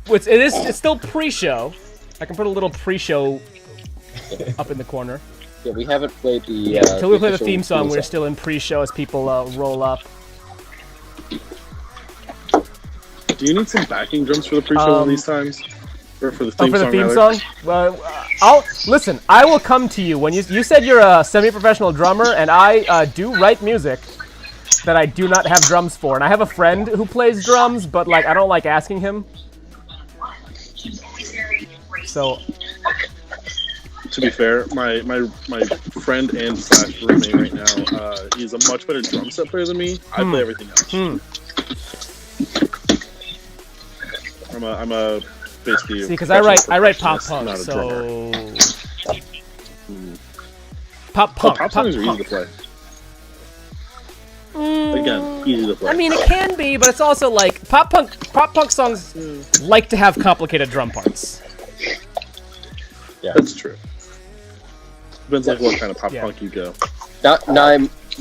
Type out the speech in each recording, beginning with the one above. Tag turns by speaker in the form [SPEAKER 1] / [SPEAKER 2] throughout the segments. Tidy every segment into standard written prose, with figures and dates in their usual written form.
[SPEAKER 1] It's still pre-show. I can put a little pre-show up in the corner.
[SPEAKER 2] Yeah, we haven't played the.
[SPEAKER 1] Yeah, until we play the theme song, we're still in pre-show as people roll up.
[SPEAKER 3] Do you need some backing drums for the pre-show these times? Or for the theme
[SPEAKER 1] for the
[SPEAKER 3] song?
[SPEAKER 1] Theme song? Well, listen. I will come to you when you said you're a semi-professional drummer, and I do write music that I do not have drums for, and I have a friend who plays drums, but like I don't like asking him. So.
[SPEAKER 3] To be fair, my friend and / roommate right now, he's a much better drum set player than me. I play everything else. I'm a basically.
[SPEAKER 1] See, because I write pop punk, so pop punk.
[SPEAKER 3] Pop songs are easy to play. Again, easy to play.
[SPEAKER 1] I mean, it can be, but it's also like pop punk songs like to have complicated drum parts.
[SPEAKER 2] Yeah,
[SPEAKER 3] that's true. Depends like what kind of pop punk you go.
[SPEAKER 2] Now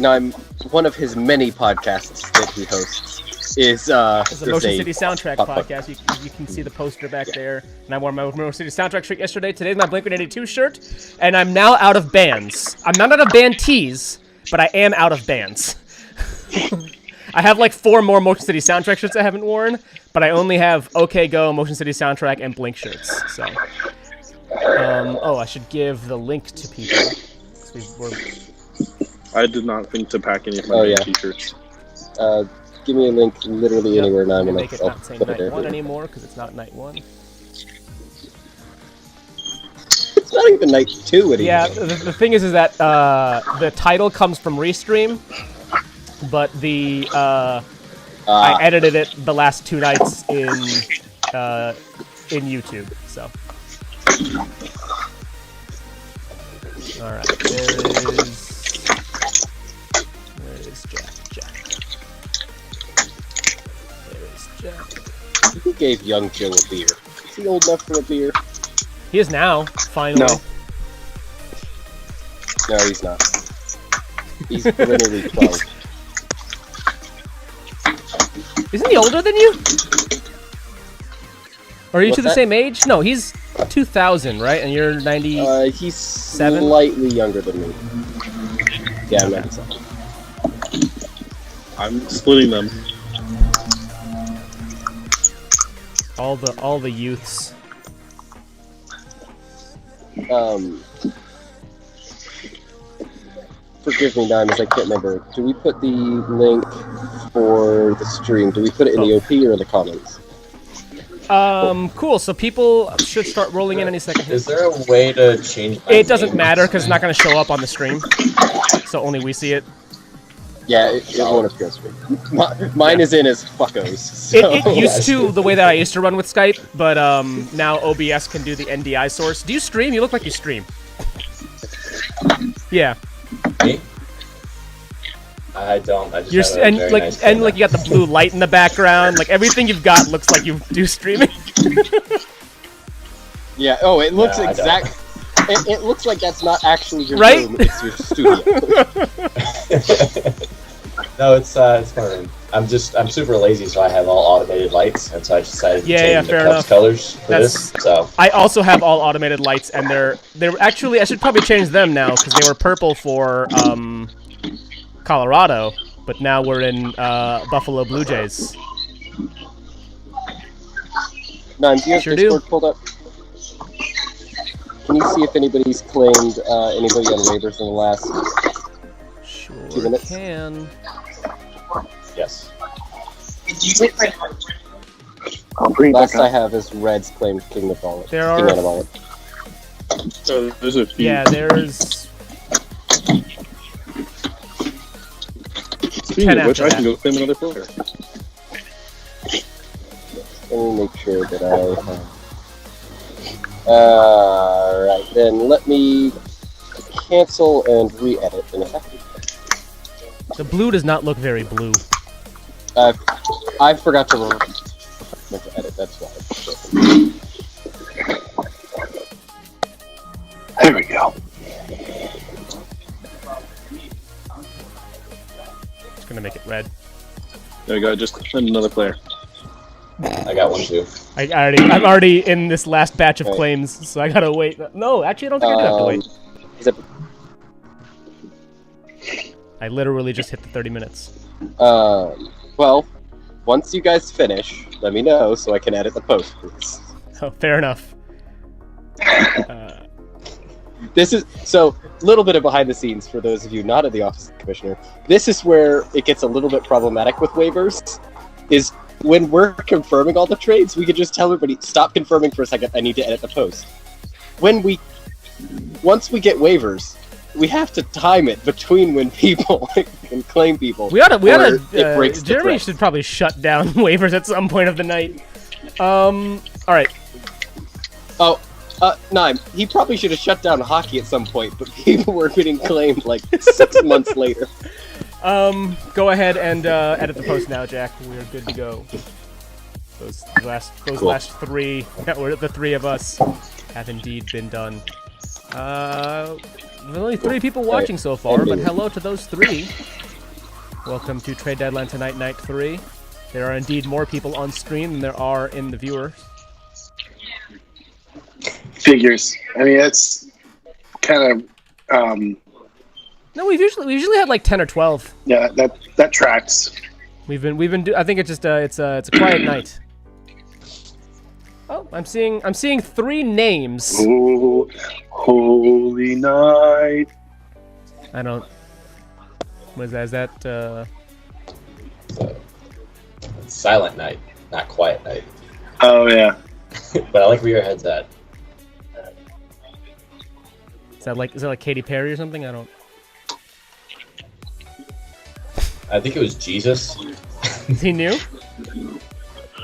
[SPEAKER 2] I'm one of his many podcasts that he hosts. Is
[SPEAKER 1] the Motion City Soundtrack podcast. You can see the poster back there. And I wore my Motion City Soundtrack shirt yesterday. Today's my Blink-182 shirt. And I'm now out of bands. I'm not out of band tees, but I am out of bands. I have like 4 more Motion City Soundtrack shirts I haven't worn, but I only have OK Go, Motion City Soundtrack, and Blink shirts. So, I should give the link to people.
[SPEAKER 3] I did not think to pack any of my t-shirts.
[SPEAKER 2] Give me a link literally anywhere now. I'm gonna
[SPEAKER 1] make it not say night 1 anymore because it's not night 1.
[SPEAKER 2] It's not even night 2 anymore.
[SPEAKER 1] Yeah, the thing is that the title comes from Restream, but the I edited it the last 2 nights in YouTube. So, all right, where is Jack?
[SPEAKER 2] Who gave young Joe a beer? Is he old enough for a beer?
[SPEAKER 1] He is now, finally.
[SPEAKER 2] No, he's not. He's perennially 12.
[SPEAKER 1] Isn't he older than you? Or are you the same age? No, he's 2000, right? And you're 90.
[SPEAKER 2] He's slightly younger than me. Yeah, I'm 97.
[SPEAKER 3] I'm splitting them.
[SPEAKER 1] All the youths.
[SPEAKER 2] Forgive me, Diamonds, I can't remember. Do we put the link for the stream? Do we put it in the OP or in the comments?
[SPEAKER 1] Cool. So people should start rolling in any second.
[SPEAKER 4] Is there a way to change my
[SPEAKER 1] It doesn't matter because it's not going to show up on the stream. So only we see it.
[SPEAKER 2] Yeah, it won't appear on screen. Mine is in as fuckos. So.
[SPEAKER 1] It used to, the way that I used to run with Skype, but now OBS can do the NDI source. Do you stream? You look like you stream. Yeah.
[SPEAKER 4] Me? I don't. I just have a very nice
[SPEAKER 1] like you got the blue light in the background. Like everything you've got looks like you do streaming.
[SPEAKER 2] Yeah. Oh, it looks exact. It looks like that's not actually your
[SPEAKER 1] room.
[SPEAKER 2] It's your studio.
[SPEAKER 4] No, it's fine. I'm super lazy, so I have all automated lights, and so I decided to change the Cubs colors for this. So
[SPEAKER 1] I also have all automated lights, and they're actually I should probably change them now because they were purple for Colorado, but now we're in Buffalo Blue Jays.
[SPEAKER 2] Do you have Discord pulled up? Can you see if anybody's claimed anybody on waivers in the last 2 minutes?
[SPEAKER 1] Can.
[SPEAKER 4] Yes.
[SPEAKER 2] Last I have is Reds claimed King of Wallet.
[SPEAKER 1] There are.
[SPEAKER 2] King of Wallet.
[SPEAKER 3] So there's a few.
[SPEAKER 1] Yeah, there's.
[SPEAKER 3] Speaking of which, I can go claim another player.
[SPEAKER 2] Let me make sure that I have. Alright, then let me cancel and re-edit in a second.
[SPEAKER 1] The blue does not look very blue.
[SPEAKER 2] I forgot to edit, that's why.
[SPEAKER 5] There we go.
[SPEAKER 1] Just gonna make it red.
[SPEAKER 3] There we go, just claim another player.
[SPEAKER 4] I got want to.
[SPEAKER 1] I'm already in this last batch of claims, so I gotta wait. No, actually, I don't think I do have to wait.
[SPEAKER 2] Is it...
[SPEAKER 1] I literally just hit the 30 minutes.
[SPEAKER 2] Well, once you guys finish, let me know so I can edit the post, please.
[SPEAKER 1] Oh, fair enough.
[SPEAKER 2] This is so little bit of behind the scenes for those of you not at the Office of the Commissioner. This is where it gets a little bit problematic with waivers. Is when we're confirming all the trades, we can just tell everybody, stop confirming for a second, I need to edit the post. Once we get waivers, we have to time it between when people can claim people.
[SPEAKER 1] We oughta,
[SPEAKER 2] it breaks the
[SPEAKER 1] Jeremy
[SPEAKER 2] thread.
[SPEAKER 1] should probably shut down waivers at some point of the night. Alright.
[SPEAKER 2] Oh, Nime, he probably should have shut down hockey at some point, but people were getting claimed like 6 months later.
[SPEAKER 1] Go ahead and edit the post now, Jack. We're good to go. Those last three, the three of us, have indeed been done. There's only 3 people watching so far, but hello to those 3. Welcome to Trade Deadline Tonight, Night 3. There are indeed more people on stream than there are in the viewers.
[SPEAKER 5] Figures. I mean, that's kind of.
[SPEAKER 1] No, we've usually had like 10 or 12.
[SPEAKER 5] Yeah, that tracks.
[SPEAKER 1] We've been. I think it's just it's a quiet night. Oh, I'm seeing 3 names.
[SPEAKER 5] Ooh, holy night.
[SPEAKER 1] I don't. What is that? Is that?
[SPEAKER 4] Silent night, not quiet night.
[SPEAKER 5] Oh yeah.
[SPEAKER 4] But I like where your head's at.
[SPEAKER 1] Is that like Katy Perry or something? I don't.
[SPEAKER 4] I think it was Jesus.
[SPEAKER 1] Is he new?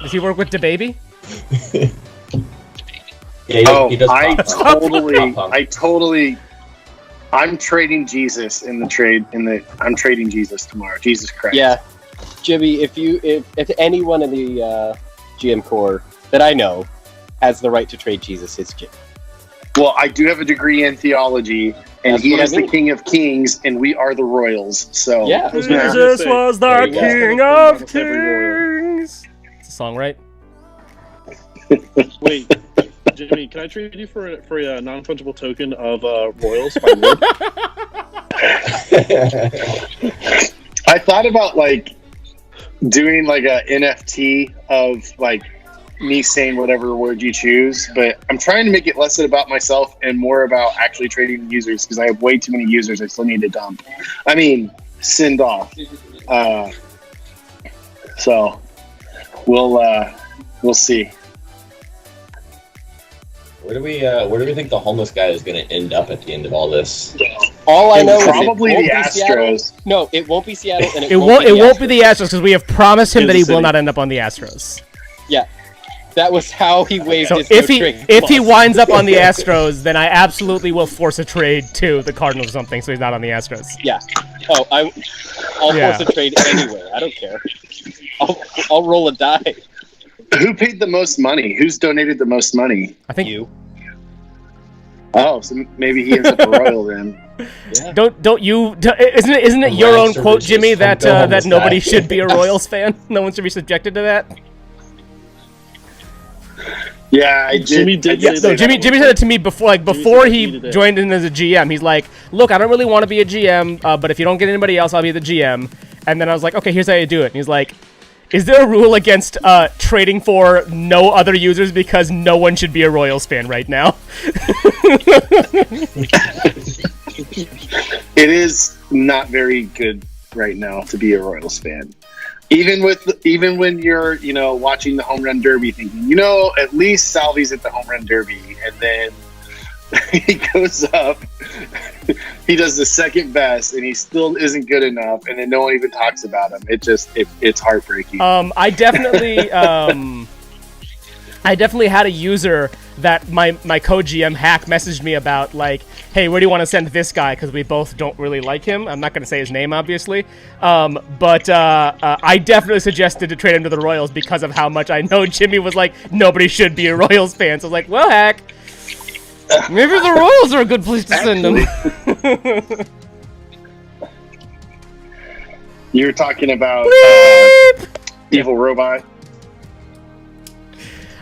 [SPEAKER 1] Does he work with DaBaby?
[SPEAKER 4] Yeah, he does
[SPEAKER 5] I'm trading Jesus in the trade. I'm trading Jesus tomorrow. Jesus Christ.
[SPEAKER 2] Yeah, Jimmy, if anyone in the GM Corps that I know has the right to trade Jesus, it's Jimmy.
[SPEAKER 5] Well, I do have a degree in theology, and he is the King of Kings, and we are the Royals. So
[SPEAKER 2] yeah,
[SPEAKER 1] Jesus was the King of Kings. It's a song, right?
[SPEAKER 3] Wait, Jimmy, can I trade you for a non-fungible token of Royals by Wood?
[SPEAKER 5] I thought about like doing like a NFT of like me saying whatever word you choose, but I'm trying to make it less about myself and more about actually trading users because I have way too many users I still need to dump. I mean, send off. So we'll see.
[SPEAKER 4] Where do we think the homeless guy is going to end up at the end of all this?
[SPEAKER 2] All I know is
[SPEAKER 5] probably the Astros.
[SPEAKER 2] No, it won't be Seattle, and
[SPEAKER 1] it won't be the Astros because we have promised him that he will not end up on the Astros.
[SPEAKER 2] Yeah, that was how he waived
[SPEAKER 1] so
[SPEAKER 2] his
[SPEAKER 1] if he winds up on the Astros, then I absolutely will force a trade to the Cardinals or something, so he's not on the Astros.
[SPEAKER 2] Yeah. Oh, I'll force a trade anywhere. I don't care. I'll roll a die.
[SPEAKER 5] Who paid the most money? Who's donated the most money?
[SPEAKER 1] I think
[SPEAKER 2] you.
[SPEAKER 5] Oh, so maybe he ends up a Royal then.
[SPEAKER 1] Yeah. Isn't it your own quote, Jimmy, that nobody should be a Royals fan? No one should be subjected to that?
[SPEAKER 5] Yeah, I did.
[SPEAKER 3] Jimmy did.
[SPEAKER 1] Jimmy said it to me before he joined in as a GM. He's like, "Look, I don't really want to be a GM, but if you don't get anybody else, I'll be the GM." And then I was like, "Okay, here's how you do it." And he's like, "Is there a rule against trading for no other users because no one should be a Royals fan right now?"
[SPEAKER 5] It is not very good right now to be a Royals fan. Even when you're, watching the home run derby thinking, at least Salvi's at the home run derby, and then he goes up, he does the second best, and he still isn't good enough, and then no one even talks about him. It's heartbreaking.
[SPEAKER 1] I definitely had a user that my co-GM Hack messaged me about, like, hey, where do you want to send this guy? Because we both don't really like him. I'm not going to say his name, obviously. But I definitely suggested to trade him to the Royals because of how much I know Jimmy was like, nobody should be a Royals fan. So I was like, well, Hack, maybe the Royals are a good place to send him.
[SPEAKER 5] You're talking about Evil Robot?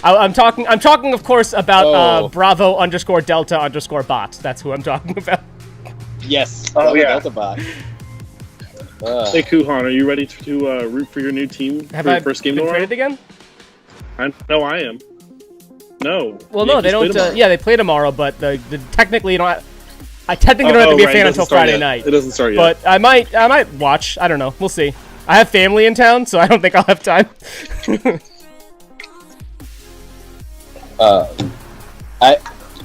[SPEAKER 1] I'm talking, of course, about Bravo _Delta _bot. That's who I'm talking about.
[SPEAKER 2] Yes.
[SPEAKER 5] Oh, yeah.
[SPEAKER 2] Delta bot.
[SPEAKER 3] Hey, Kuhan, are you ready to root for your new team for your first game
[SPEAKER 1] been
[SPEAKER 3] tomorrow?
[SPEAKER 1] traded again?
[SPEAKER 3] No, I am. No.
[SPEAKER 1] Well, no, they don't. Yeah, they play tomorrow, but the technically you don't. I technically don't have to be a fan until Friday night.
[SPEAKER 3] It doesn't start yet.
[SPEAKER 1] But I might watch. I don't know. We'll see. I have family in town, so I don't think I'll have time.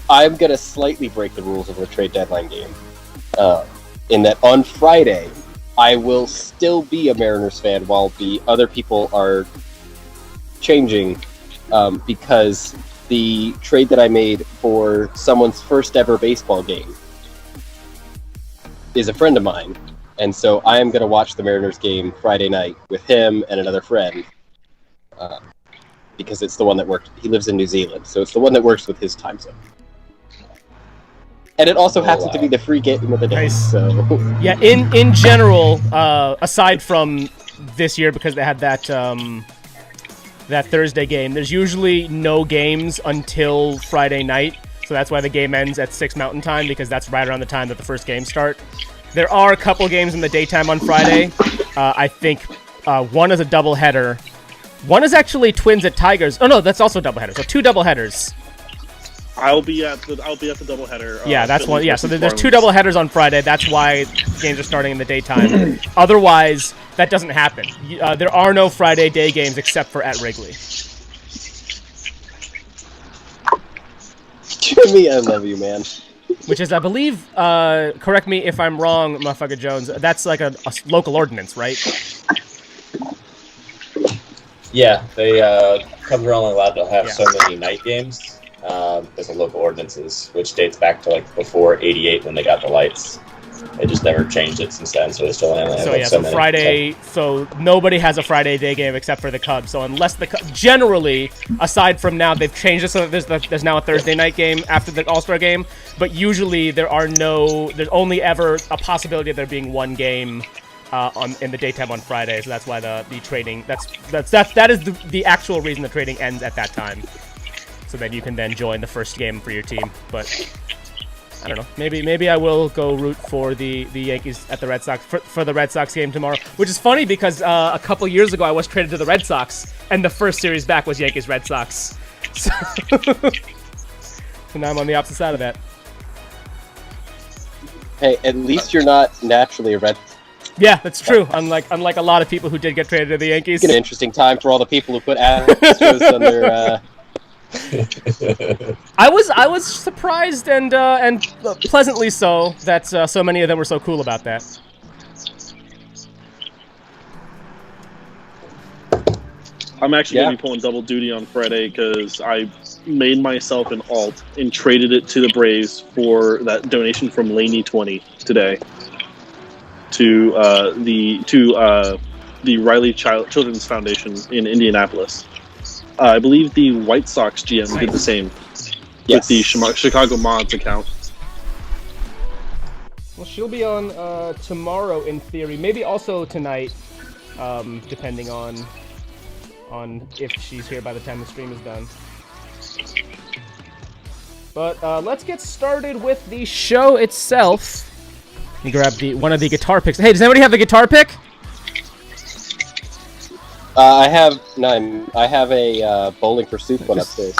[SPEAKER 2] I'm gonna slightly break the rules of the trade deadline game, in that on Friday I will still be a Mariners fan while the other people are changing, because the trade that I made for someone's first ever baseball game is a friend of mine, and so I am gonna watch the Mariners game Friday night with him and another friend. Because it's the one that worked. He lives in New Zealand, so it's the one that works with his time zone. And it also happens to be the free game of the day.
[SPEAKER 1] Nice.
[SPEAKER 2] So
[SPEAKER 1] Yeah, in general, aside from this year because they had that that Thursday game, there's usually no games until Friday night. So that's why the game ends at 6 Mountain Time, because that's right around the time that the first games start. There are a couple games in the daytime on Friday. I think one is a doubleheader. One is actually Twins at Tigers. Oh no, that's also a doubleheader. So 2 doubleheaders.
[SPEAKER 3] I'll be at the doubleheader.
[SPEAKER 1] Yeah, that's one. Yeah, so there's 2 doubleheaders on Friday. That's why games are starting in the daytime. Otherwise, that doesn't happen. There are no Friday day games except for at Wrigley.
[SPEAKER 2] Jimmy, I love you, man.
[SPEAKER 1] Which is, I believe, correct me if I'm wrong, motherfucker Jones, that's like a local ordinance, right?
[SPEAKER 4] Yeah, they Cubs are only allowed to have so many night games because of local ordinances, which dates back to like before '88 when they got the lights. They just never changed it since then, so they still only have so many.
[SPEAKER 1] Friday, so nobody has a Friday day game except for the Cubs. So unless the Cubs, generally, aside from now, they've changed it so that there's now a Thursday night game after the All-Star game. But usually there's only ever a possibility of there being one game in the daytime on Friday. So that's why the trading that is the actual reason the trading ends at that time, so that you can then join the first game for your team. But I don't know. Maybe I will go root for the Yankees at the Red Sox for the Red Sox game tomorrow. Which is funny because a couple years ago I was traded to the Red Sox, and the first series back was Yankees Red Sox. So, so now I'm on the opposite side of that.
[SPEAKER 2] Hey, at least you're not naturally a Red.
[SPEAKER 1] Yeah, that's true. Unlike a lot of people who did get traded to the Yankees.
[SPEAKER 2] It's an interesting time for all the people who put Astros on their.
[SPEAKER 1] I was surprised and pleasantly so that so many of them were so cool about that.
[SPEAKER 3] I'm actually going to be pulling double duty on Friday because I made myself an alt and traded it to the Braves for that donation from Laney 20 today to the Riley Children's Foundation in Indianapolis. I believe the White Sox GM did the same with the Chicago Mods account.
[SPEAKER 1] Well, she'll be on tomorrow in theory, maybe also tonight, depending on if she's here by the time the stream is done. But let's get started with the show itself. Let me grab one of the guitar picks. Hey, does anybody have the guitar pick?
[SPEAKER 2] I have none. I have a Bowling for Soup one upstairs.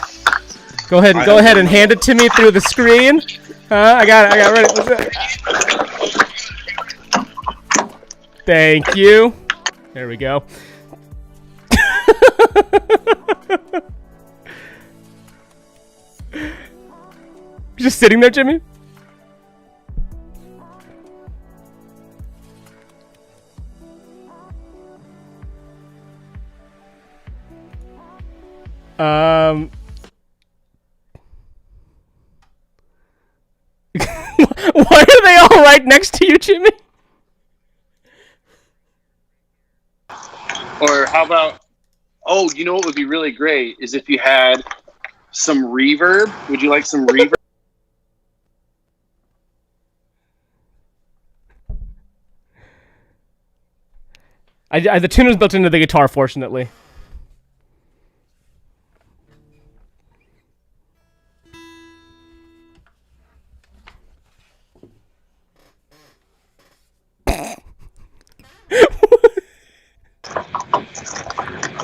[SPEAKER 1] Go ahead and hand it to me through the screen. I got it ready. Thank you. There we go. Just sitting there, Jimmy? Why are they all right next to you, Jimmy?
[SPEAKER 5] Or how about, you know what would be really great is if you had some reverb. Would you like some reverb?
[SPEAKER 1] The tuner's built into the guitar, fortunately.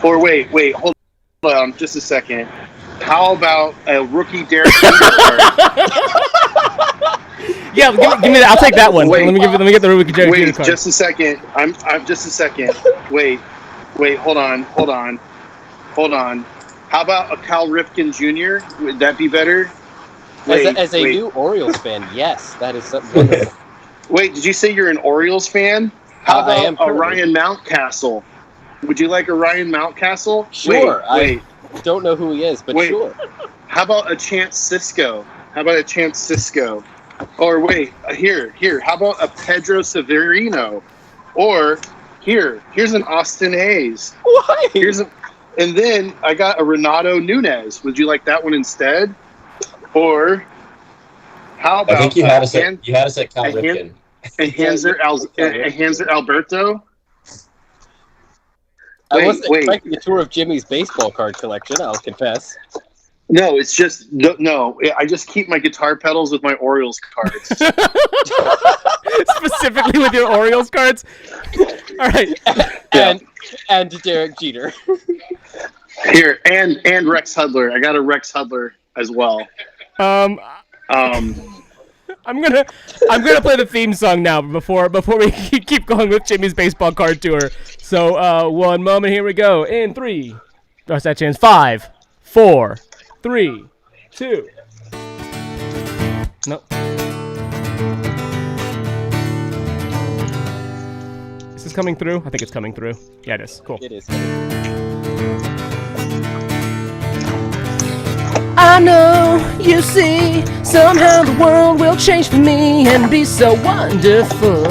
[SPEAKER 5] Or wait, hold on just a second. How about a rookie Derek Jeter card?
[SPEAKER 1] Yeah, give me that. I'll take that one.
[SPEAKER 5] Wait.
[SPEAKER 1] Let me get the rookie Jeter
[SPEAKER 5] Wait,
[SPEAKER 1] card.
[SPEAKER 5] just a second. I'm just a second. Wait, hold on. How about a Cal Ripken Jr.? Would that be better?
[SPEAKER 2] As a new Orioles fan, yes, that is something wonderful.
[SPEAKER 5] Wait, did you say you're an Orioles fan? How
[SPEAKER 2] I am
[SPEAKER 5] about a
[SPEAKER 2] currently.
[SPEAKER 5] Ryan Mountcastle? Would you like a Ryan Mountcastle?
[SPEAKER 2] Sure.
[SPEAKER 5] Wait.
[SPEAKER 2] I don't know who he is, but
[SPEAKER 5] Wait.
[SPEAKER 2] sure.
[SPEAKER 5] How about a Chance Cisco? Or wait, here. How about a Pedro Severino? Or here's an Austin Hayes.
[SPEAKER 2] Why?
[SPEAKER 5] And then I got a Renato Nunez. Would you like that one instead? Or how about
[SPEAKER 4] I think you had us at Cal
[SPEAKER 5] a hand-
[SPEAKER 4] Ripken.
[SPEAKER 5] a Hanser Alberto?
[SPEAKER 2] I wasn't
[SPEAKER 5] wait.
[SPEAKER 2] expecting a tour of Jimmy's baseball card collection, I'll confess.
[SPEAKER 5] No, it's just no. I just keep my guitar pedals with my Orioles cards.
[SPEAKER 1] Specifically with your Orioles cards. All right.
[SPEAKER 2] And Derek Jeter.
[SPEAKER 5] Here and Rex Hudler. I got a Rex Hudler as well.
[SPEAKER 1] I'm gonna play the theme song now before we keep going with Jimmy's baseball card tour. So one moment, here we go. In 3, that's that chance. 5, 4, 3, 2. Nope. Is this coming through? I think it's coming through. Yeah, it is. Cool.
[SPEAKER 2] It is.
[SPEAKER 1] I know, you see, somehow the world will change for me and be so wonderful.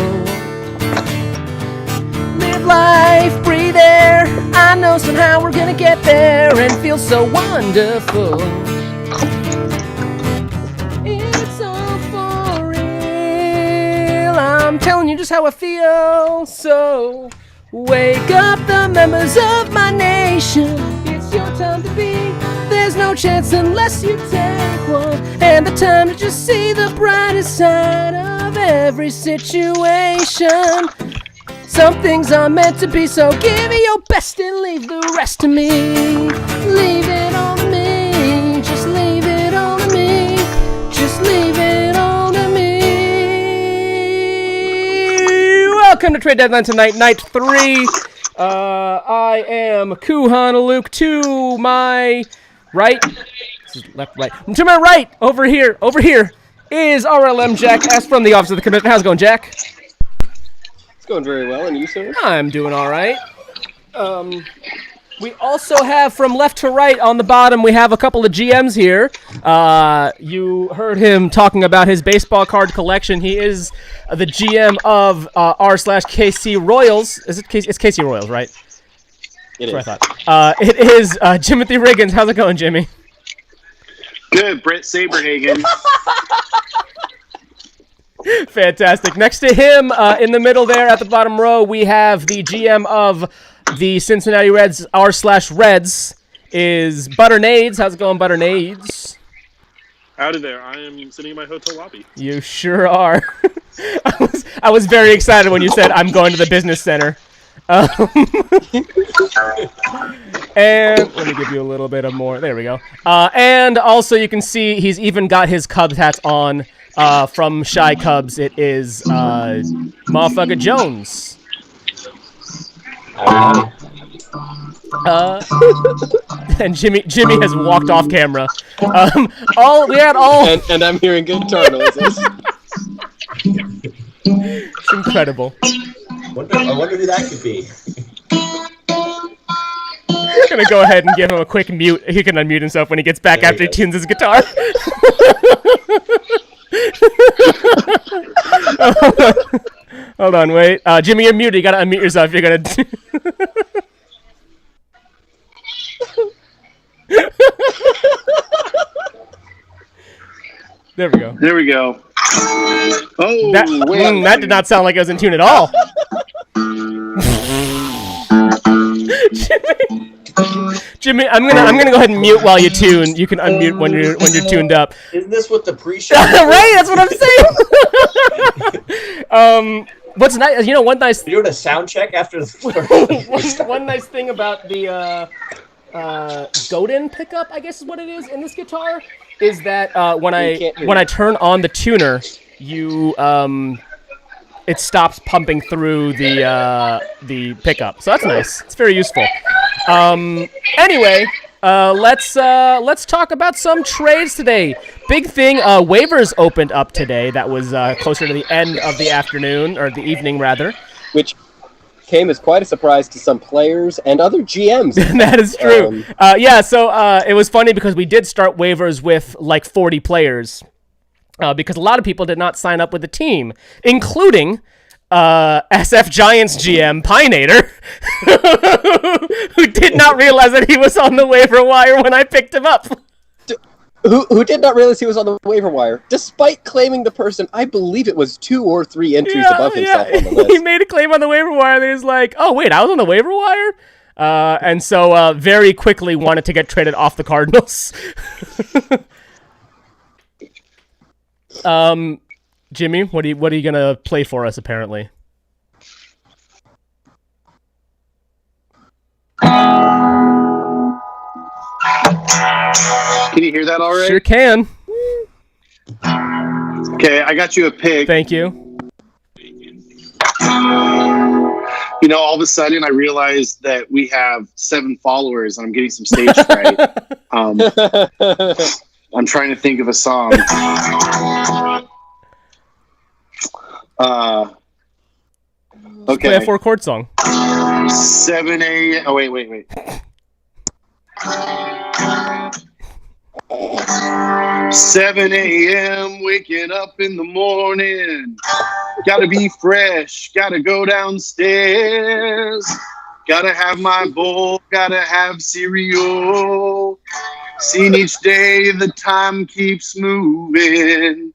[SPEAKER 1] Live life, breathe air, I know somehow we're gonna get there and feel so wonderful. It's all for real, I'm telling you just how I feel. So, wake up the members of my nation, it's your time to be. There's no chance unless you take one, and the time to just see the brightest side of every situation. Some things are meant to be, so give it your best and leave the rest to me. Leave it all to me, just leave it all to me, just leave it all to me. Welcome to Trade Deadline tonight, night 3. I am Kuhan Luke. To my right, this is left, right. To my right, over here is RLM Jack S from the Office of the Commissioner. How's it going, Jack?
[SPEAKER 2] It's going very well, and you, sir?
[SPEAKER 1] I'm doing all right. We also have from left to right on the bottom, we have a couple of GMs here. You heard him talking about his baseball card collection. He is the GM of r/KC Royals. It's KC Royals, right?
[SPEAKER 2] It is.
[SPEAKER 1] That's what I thought. It is Jimothy Riggins. How's it going, Jimmy?
[SPEAKER 5] Good, Brett Saberhagen.
[SPEAKER 1] Fantastic. Next to him, in the middle there at the bottom row, we have the GM of the Cincinnati Reds, r/Reds, is Butternades. How's it going, Butternades?
[SPEAKER 3] Howdy there. I am sitting in my hotel lobby.
[SPEAKER 1] You sure are. I was very excited when you said, I'm going to the business center. And let me give you a little bit of more. There we go. And also you can see he's even got his Cubs hats on from Shy Cubs. It is motherfucker Jones. And Jimmy has walked off camera.
[SPEAKER 2] And I'm hearing guitar noises.
[SPEAKER 1] It's incredible.
[SPEAKER 4] I wonder who that could be.
[SPEAKER 1] I'm gonna go ahead and give him a quick mute. He can unmute himself when he gets back
[SPEAKER 4] There
[SPEAKER 1] after
[SPEAKER 4] he
[SPEAKER 1] he tunes his guitar. Hold on, wait. Jimmy, you're muted. You gotta unmute yourself. You're gonna. There we go.
[SPEAKER 5] There we go. Oh,
[SPEAKER 1] That did not sound like it was in tune at all. Jimmy, I'm gonna go ahead and mute while you tune. You can unmute when you're tuned up.
[SPEAKER 4] Isn't this what the pre-show?
[SPEAKER 1] Right, that's what I'm saying. What's nice, one nice
[SPEAKER 4] You doing a sound check after the
[SPEAKER 1] one nice thing about the Godin pickup, I guess is what it is in this guitar, is that when I turn on the tuner, it stops pumping through the pickup. So that's nice. It's very useful. Anyway, let's talk about some trades today. Big thing, waivers opened up today. That was closer to the end of the afternoon, or the evening rather.
[SPEAKER 2] Which came as quite a surprise to some players and other GMs.
[SPEAKER 1] That is true. So it was funny because we did start waivers with like 40 players because a lot of people did not sign up with the team, including SF Giants GM Pineator, who did not realize that he was on the waiver wire when I picked him up.
[SPEAKER 2] Who did not realize he was on the waiver wire, despite claiming the person, I believe it was 2 or 3 entries above himself on the list.
[SPEAKER 1] He made a claim on the waiver wire, and he was like, oh, wait, I was on the waiver wire? And so very quickly wanted to get traded off the Cardinals. Jimmy, what are you going to play for us, apparently?
[SPEAKER 5] Can you hear that all right?
[SPEAKER 1] Sure can.
[SPEAKER 5] Okay, I got you a pick.
[SPEAKER 1] Thank you.
[SPEAKER 5] All of a sudden I realized that we have 7 followers and I'm getting some stage fright. I'm trying to think of a song. Okay.
[SPEAKER 1] Play a 4-chord song.
[SPEAKER 5] 7 a.m. Oh, wait. 7 a.m. waking up in the morning. Gotta be fresh. Gotta go downstairs. Gotta have my bowl. Gotta have cereal. Seeing each day the time keeps moving.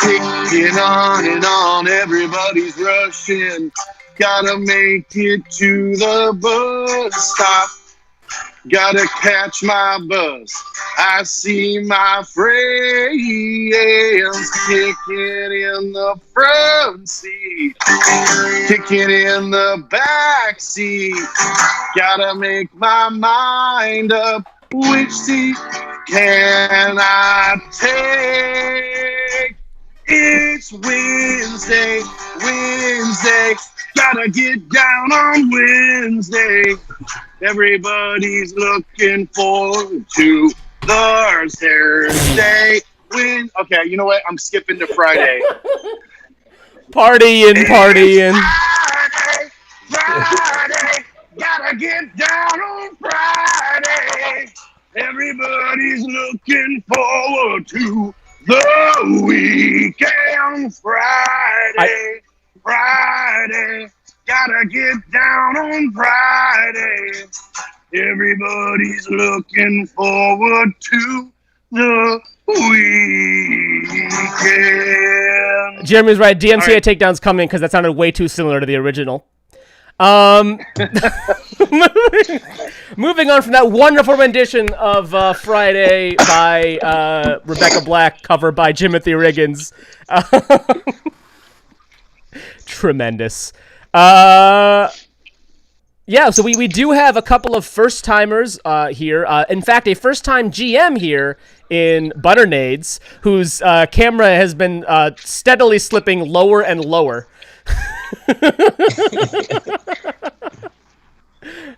[SPEAKER 5] Ticking on and on. Everybody's rushing. Gotta make it to the bus stop. Gotta catch my bus. I see my friends kicking in the front seat, kicking in the back seat. Gotta make my mind up. Which seat can I take? It's Wednesday. Gotta get down on Wednesday. Everybody's looking forward to Thursday. Okay, you know what? I'm skipping to Friday.
[SPEAKER 1] Partying.
[SPEAKER 5] Friday. Gotta get down on Friday. Everybody's looking forward to the weekend. Friday. Gotta get down on Friday. Everybody's looking forward to the weekend.
[SPEAKER 1] Jeremy's right. DMCA takedown's coming because that sounded way too similar to the original. Moving on from that wonderful rendition of Friday by Rebecca Black, covered by Jimothy Riggins. Tremendous. So we do have a couple of first-timers here. In fact, a first-time GM here in Butternades, whose camera has been steadily slipping lower and lower.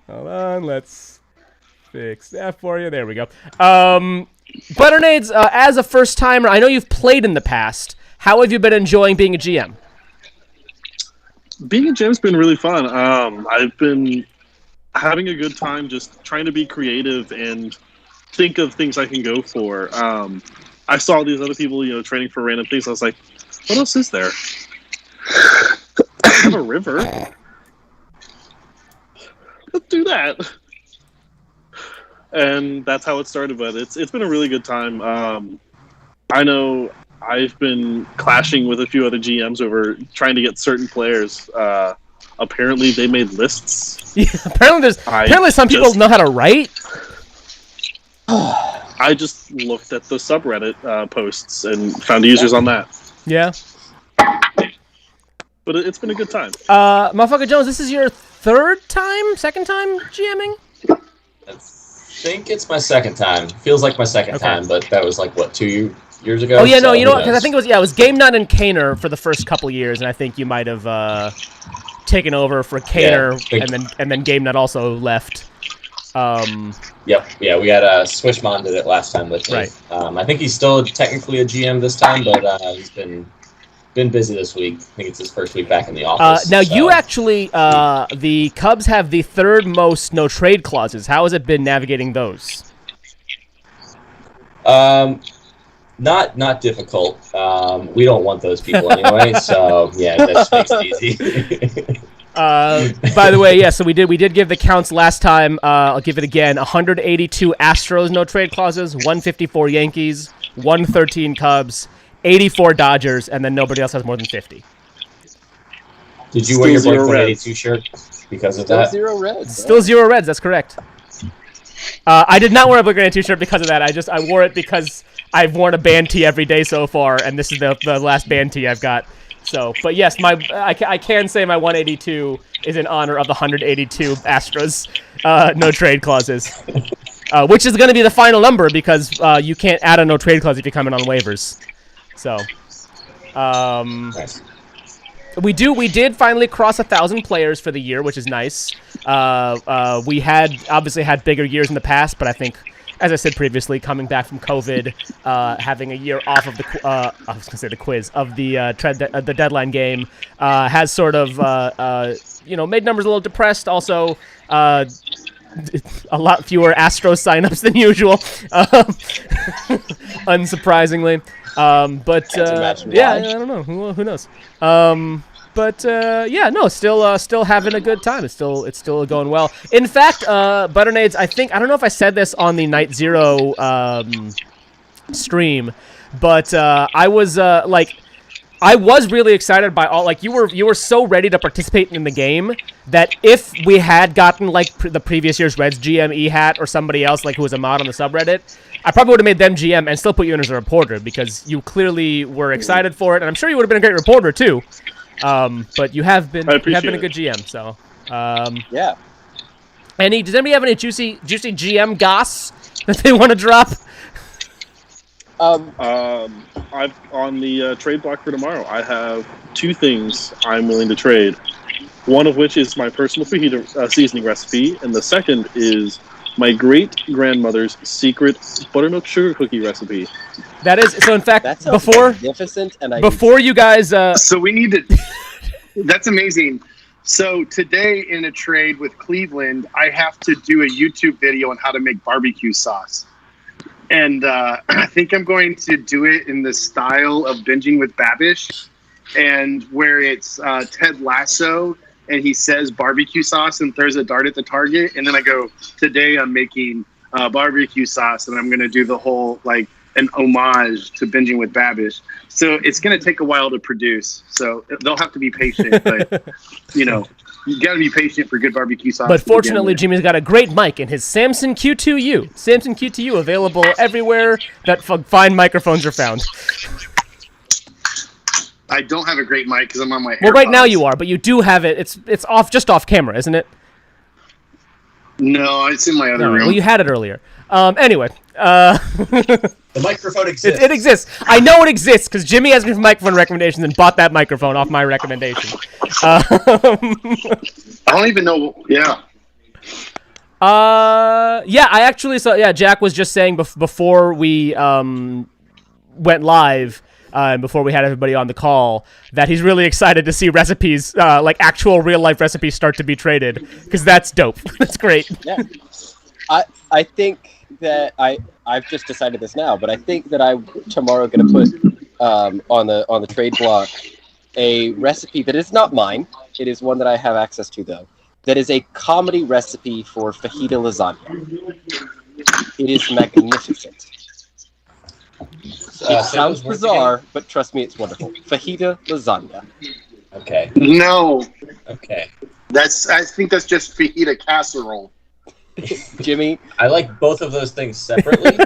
[SPEAKER 1] Hold on, let's fix that for you. There we go. Butternades, as a first-timer, I know you've played in the past. How have you been enjoying being a GM?
[SPEAKER 3] Being a GM's been really fun. I've been having a good time just trying to be creative and think of things I can go for. I saw these other people, training for random things. I was like, what else is there? I have a river. Let's do that. And that's how it started, but it's been a really good time. I know I've been clashing with a few other GMs over trying to get certain players. Apparently, they made lists.
[SPEAKER 1] Yeah, apparently some people know how to write.
[SPEAKER 3] I just looked at the subreddit posts and found users on that.
[SPEAKER 1] Yeah.
[SPEAKER 3] but it's been a good time.
[SPEAKER 1] Motherfucker Jones, this is your second time GMing?
[SPEAKER 4] I think it's my second time. Feels like my second time, but that was like, what, 2 years ago?
[SPEAKER 1] Oh, yeah, no, you know what? Because I think it was Game Nut and Kaner for the first couple years, and I think you might have taken over for Kaner, and then Game Nut also left.
[SPEAKER 4] Yep, yeah, we had Swishmon did it last time with me.
[SPEAKER 1] Right.
[SPEAKER 4] I think he's still technically a GM this time, but he's been busy this week. I think it's his first week back in the office.
[SPEAKER 1] Now, you actually, the Cubs have the third most no trade clauses. How has it been navigating those?
[SPEAKER 4] Not difficult. We don't want those people anyway, so yeah, that just makes it easy.
[SPEAKER 1] By the way, yeah, so we did give the counts last time. I'll give it again. 182 Astros no trade clauses, 154 Yankees, 113 Cubs, 84 Dodgers, and then nobody else has more than 50.
[SPEAKER 4] Did you wear your Blink-182 shirt because of that?
[SPEAKER 2] Still 0 Reds.
[SPEAKER 1] Still 0 Reds, that's correct. I did not wear a Blink-182 shirt because of that. I wore it because I've worn a band tee every day so far, and this is the last band tee I've got. So, but yes, I can say my 182 is in honor of the 182 Astros no trade clauses, which is going to be the final number because you can't add a no trade clause if you come in on waivers. So,
[SPEAKER 4] Nice.
[SPEAKER 1] we did finally cross 1,000 players for the year, which is nice. We had obviously had bigger years in the past, but I think, as I said previously, coming back from COVID, having a year off of I was gonna say the quiz of the deadline game, has sort of made numbers a little depressed. Also, a lot fewer Astros signups than usual, unsurprisingly. But yeah, I don't know. Who knows? Still having a good time. It's still going well. In fact, Butternades, I don't know if I said this on the Night Zero stream, but I was really excited by all. Like, you were so ready to participate in the game that if we had gotten like the previous year's Reds GM hat or somebody else like who was a mod on the subreddit, I probably would have made them GM and still put you in as a reporter because you clearly were excited for it, and I'm sure you would have been a great reporter too. But you have been a good GM, so
[SPEAKER 2] yeah.
[SPEAKER 1] Does anybody have any juicy GM goss that they want to drop?
[SPEAKER 3] I've on the trade block for tomorrow. I have 2 things I'm willing to trade. One of which is my personal fajita seasoning recipe, and the second is my great-grandmother's secret buttermilk sugar cookie recipe.
[SPEAKER 1] That is so. In fact,
[SPEAKER 2] That sounds
[SPEAKER 1] before
[SPEAKER 2] magnificent, and
[SPEAKER 1] before you guys,
[SPEAKER 5] So we need to. That's amazing. So today in a trade with Cleveland, I have to do a YouTube video on how to make barbecue sauce. And I think I'm going to do it in the style of Binging with Babish, and where it's Ted Lasso, and he says barbecue sauce and throws a dart at the target. And then I go, today I'm making barbecue sauce, and I'm going to do the whole, like, an homage to Binging with Babish. So it's going to take a while to produce. So they'll have to be patient, but, you got to be patient for good barbecue sauce.
[SPEAKER 1] But fortunately, Jimmy's got a great mic in his Samson Q2U. Samson Q2U available everywhere that fine microphones are found.
[SPEAKER 5] I don't have a great mic because I'm on my AirPods.
[SPEAKER 1] Well, right now you are, but you do have it. It's off camera, isn't it?
[SPEAKER 5] No, it's in my other room.
[SPEAKER 1] Well, you had it earlier. Anyway.
[SPEAKER 4] The microphone exists.
[SPEAKER 1] It exists. I know it exists because Jimmy has me for microphone recommendations and bought that microphone off my recommendation.
[SPEAKER 5] I don't even know. Yeah.
[SPEAKER 1] I actually saw. Yeah, Jack was just saying before we went live. Before we had everybody on the call, that he's really excited to see recipes, like actual real-life recipes, start to be traded, because that's dope. That's great.
[SPEAKER 2] Yeah. I think that I've just decided this now, but I think that I'm tomorrow going to put on the trade block a recipe that is not mine. It is one that I have access to, though. That is a comedy recipe for fajita lasagna. It is magnificent. It sounds bizarre, but trust me, it's wonderful. Fajita lasagna.
[SPEAKER 4] Okay.
[SPEAKER 5] No.
[SPEAKER 4] Okay.
[SPEAKER 5] I think that's just fajita casserole.
[SPEAKER 2] Jimmy?
[SPEAKER 4] I like both of those things separately.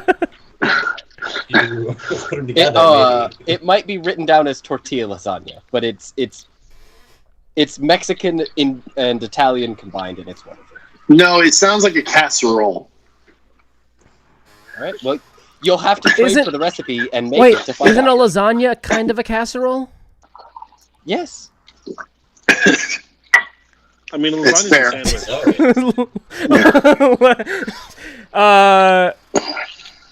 [SPEAKER 4] You put them together,
[SPEAKER 2] It might be written down as tortilla lasagna, but it's It's Mexican and Italian combined, and it's wonderful.
[SPEAKER 5] No, it sounds like a casserole.
[SPEAKER 2] All right. Well, you'll have to trade for the recipe and make
[SPEAKER 1] Wait,
[SPEAKER 2] it to find
[SPEAKER 1] isn't
[SPEAKER 2] out.
[SPEAKER 1] a lasagna kind of a casserole?
[SPEAKER 2] Yes.
[SPEAKER 3] I mean,
[SPEAKER 5] It's fair.
[SPEAKER 3] lasagna's a sandwich.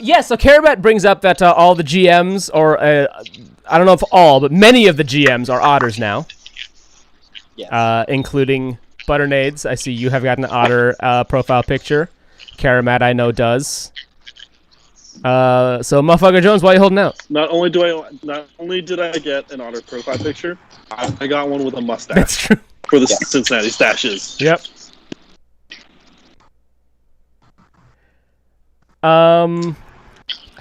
[SPEAKER 1] Yeah, so Karabat brings up that all the GMs, or I don't know if all, but many of the GMs are otters now,
[SPEAKER 2] Yes.
[SPEAKER 1] including Butternades. I see you have got an otter profile picture. Karamat, I know, does. So, Motherfucker Jones, why are you holding out?
[SPEAKER 3] Not only did I get an otter profile picture, I got one with a mustache
[SPEAKER 1] That's true.
[SPEAKER 3] for the Cincinnati Stashes.
[SPEAKER 1] Yep. I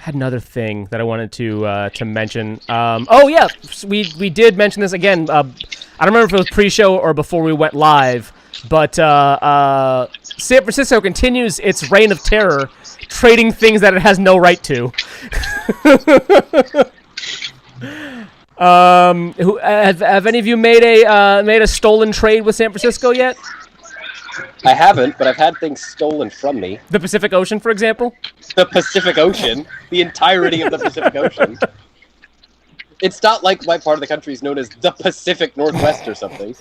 [SPEAKER 1] had another thing that I wanted to mention. Oh yeah, we did mention this again. I don't remember if it was pre-show or before we went live, but San Francisco continues its reign of terror, trading things that it has no right to. Have any of you made a stolen trade with San Francisco yet?
[SPEAKER 2] I haven't, but I've had things stolen from me.
[SPEAKER 1] The Pacific Ocean, for example?
[SPEAKER 2] The Pacific Ocean. The entirety of the Pacific Ocean. It's not like my part of the country is known as the Pacific Northwest or something.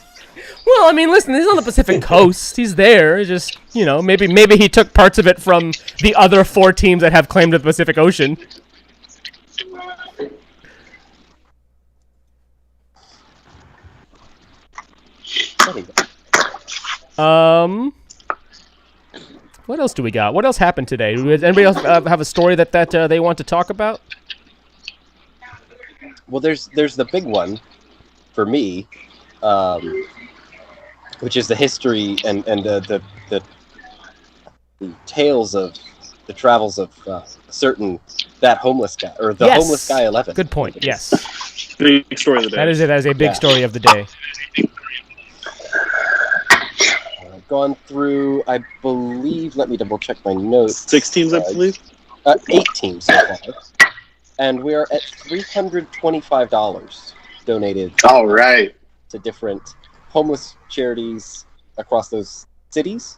[SPEAKER 1] Well, I mean, listen, he's on the Pacific Coast. He's there. It's just, maybe he took parts of it from the other 4 teams that have claim to the Pacific Ocean.
[SPEAKER 2] Anyway.
[SPEAKER 1] What else do we got? What else happened today? Does anybody else have a story that they want to talk about?
[SPEAKER 2] Well, there's the big one for me, which is the history and the tales of the travels of that homeless guy, or the
[SPEAKER 1] Yes.
[SPEAKER 2] homeless guy 11.
[SPEAKER 1] Good point. Yes,
[SPEAKER 3] Big story of the day.
[SPEAKER 1] that is it. That is a big story of the day.
[SPEAKER 2] I've gone through, I believe. Let me double check my notes.
[SPEAKER 3] 6 teams, I believe.
[SPEAKER 2] 8 teams so far, and we are at $325 donated
[SPEAKER 5] All right.
[SPEAKER 2] to different homeless charities across those cities.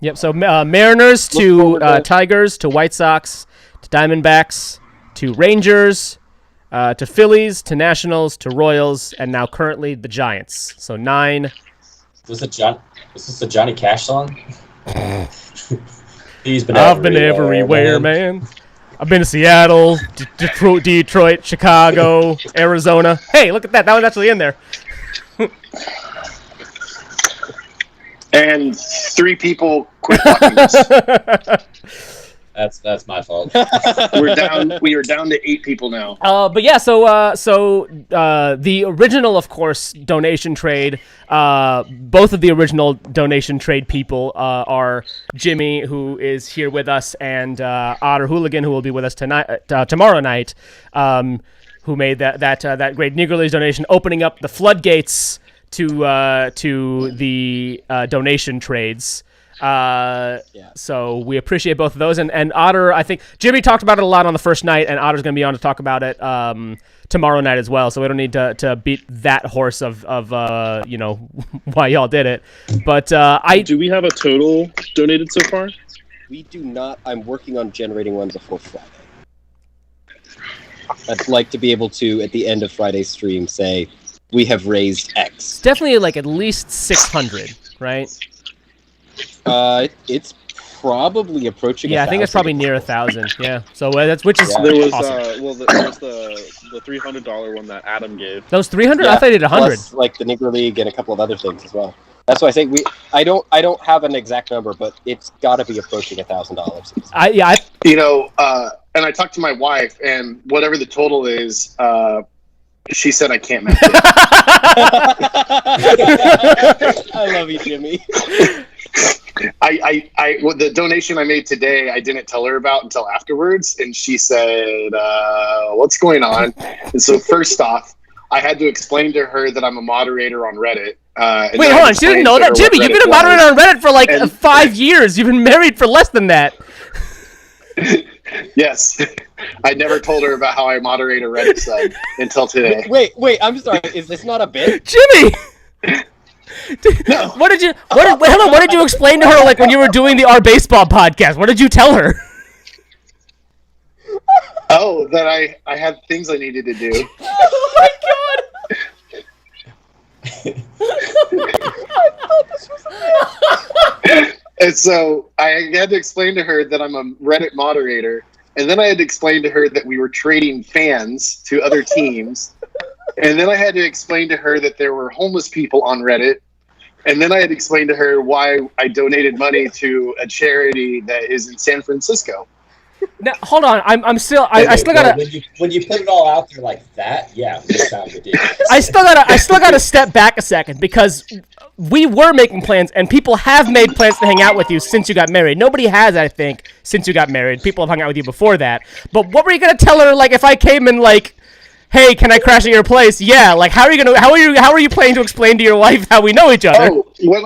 [SPEAKER 1] Yep. So Mariners
[SPEAKER 2] Look
[SPEAKER 1] to
[SPEAKER 2] forward to-
[SPEAKER 1] Tigers to White Sox to Diamondbacks to Rangers to Phillies to Nationals to Royals, and now currently the Giants. So 9.
[SPEAKER 4] Is this a Johnny Cash song? He's been
[SPEAKER 1] I've been everywhere, man. I've been to Seattle, Detroit, Chicago, Arizona. Hey, look at that. That one's actually in there.
[SPEAKER 5] And 3 people quit watching us.
[SPEAKER 4] That's my fault.
[SPEAKER 5] We are down to 8 people now.
[SPEAKER 1] But yeah, so the original, of course, donation trade. Both of the original donation trade people are Jimmy, who is here with us, and Otter Hooligan, who will be with us tomorrow night. Who made that great Negro Leagues donation, opening up the floodgates to the donation trades. So we appreciate both of those, and Otter, I think Jimmy talked about it a lot on the first night, and Otter's going to be on to talk about it tomorrow night as well. So we don't need to beat that horse of why y'all did it. But
[SPEAKER 3] Do we have a total donated so far?
[SPEAKER 2] We do not. I'm working on generating one before Friday. I'd like to be able to, at the end of Friday's stream, say we have raised X.
[SPEAKER 1] definitely like at least 600, right?
[SPEAKER 2] It's probably approaching.
[SPEAKER 1] Yeah, I think it's
[SPEAKER 2] 1,000.
[SPEAKER 1] probably near 1,000. Yeah, so which is
[SPEAKER 2] Yeah.
[SPEAKER 3] There was
[SPEAKER 1] awesome.
[SPEAKER 3] there was the $300 one that Adam gave.
[SPEAKER 1] Those 300.
[SPEAKER 2] Yeah,
[SPEAKER 1] I thought he did 100.
[SPEAKER 2] plus, like the Negro League and a couple of other things as well. That's why I say I don't have an exact number, but it's got to be approaching $1,000.
[SPEAKER 5] And I talked to my wife, and whatever the total is, she said I can't match it.
[SPEAKER 2] I love you, Jimmy.
[SPEAKER 5] The donation I made today, I didn't tell her about until afterwards, and she said, "What's going on?" And so, first off, I had to explain to her that I'm a moderator on Reddit.
[SPEAKER 1] Wait, hold on. She didn't know that, Jimmy. You've been a moderator on Reddit for like
[SPEAKER 5] And-
[SPEAKER 1] 5 years. You've been married for less than that.
[SPEAKER 5] Yes, I never told her about how I moderate a Reddit sub until today.
[SPEAKER 2] Wait, I'm sorry. Is this not a bit?
[SPEAKER 1] Jimmy. What did you? Hold on. What did you explain to her like when you were doing our baseball podcast? What did you tell her?
[SPEAKER 5] Oh, that I had things I needed to do.
[SPEAKER 1] Oh my god!
[SPEAKER 5] And so I had to explain to her that I'm a Reddit moderator, and then I had to explain to her that we were trading fans to other teams, and then I had to explain to her that there were homeless people on Reddit, and then I had to explain to her why I donated money to a charity that is in San Francisco.
[SPEAKER 1] Now, hold on. I still gotta.
[SPEAKER 4] When you put it all out there like that, yeah, it sounds ridiculous.
[SPEAKER 1] I still gotta step back a second because we were making plans and people have made plans to hang out with you since you got married. Nobody has, I think, since you got married. People have hung out with you before that. But what were you gonna tell her? Like, if I came and like, hey, can I crash at your place? Yeah. Like, how are you planning to explain to your wife how we know each other?
[SPEAKER 5] Oh, when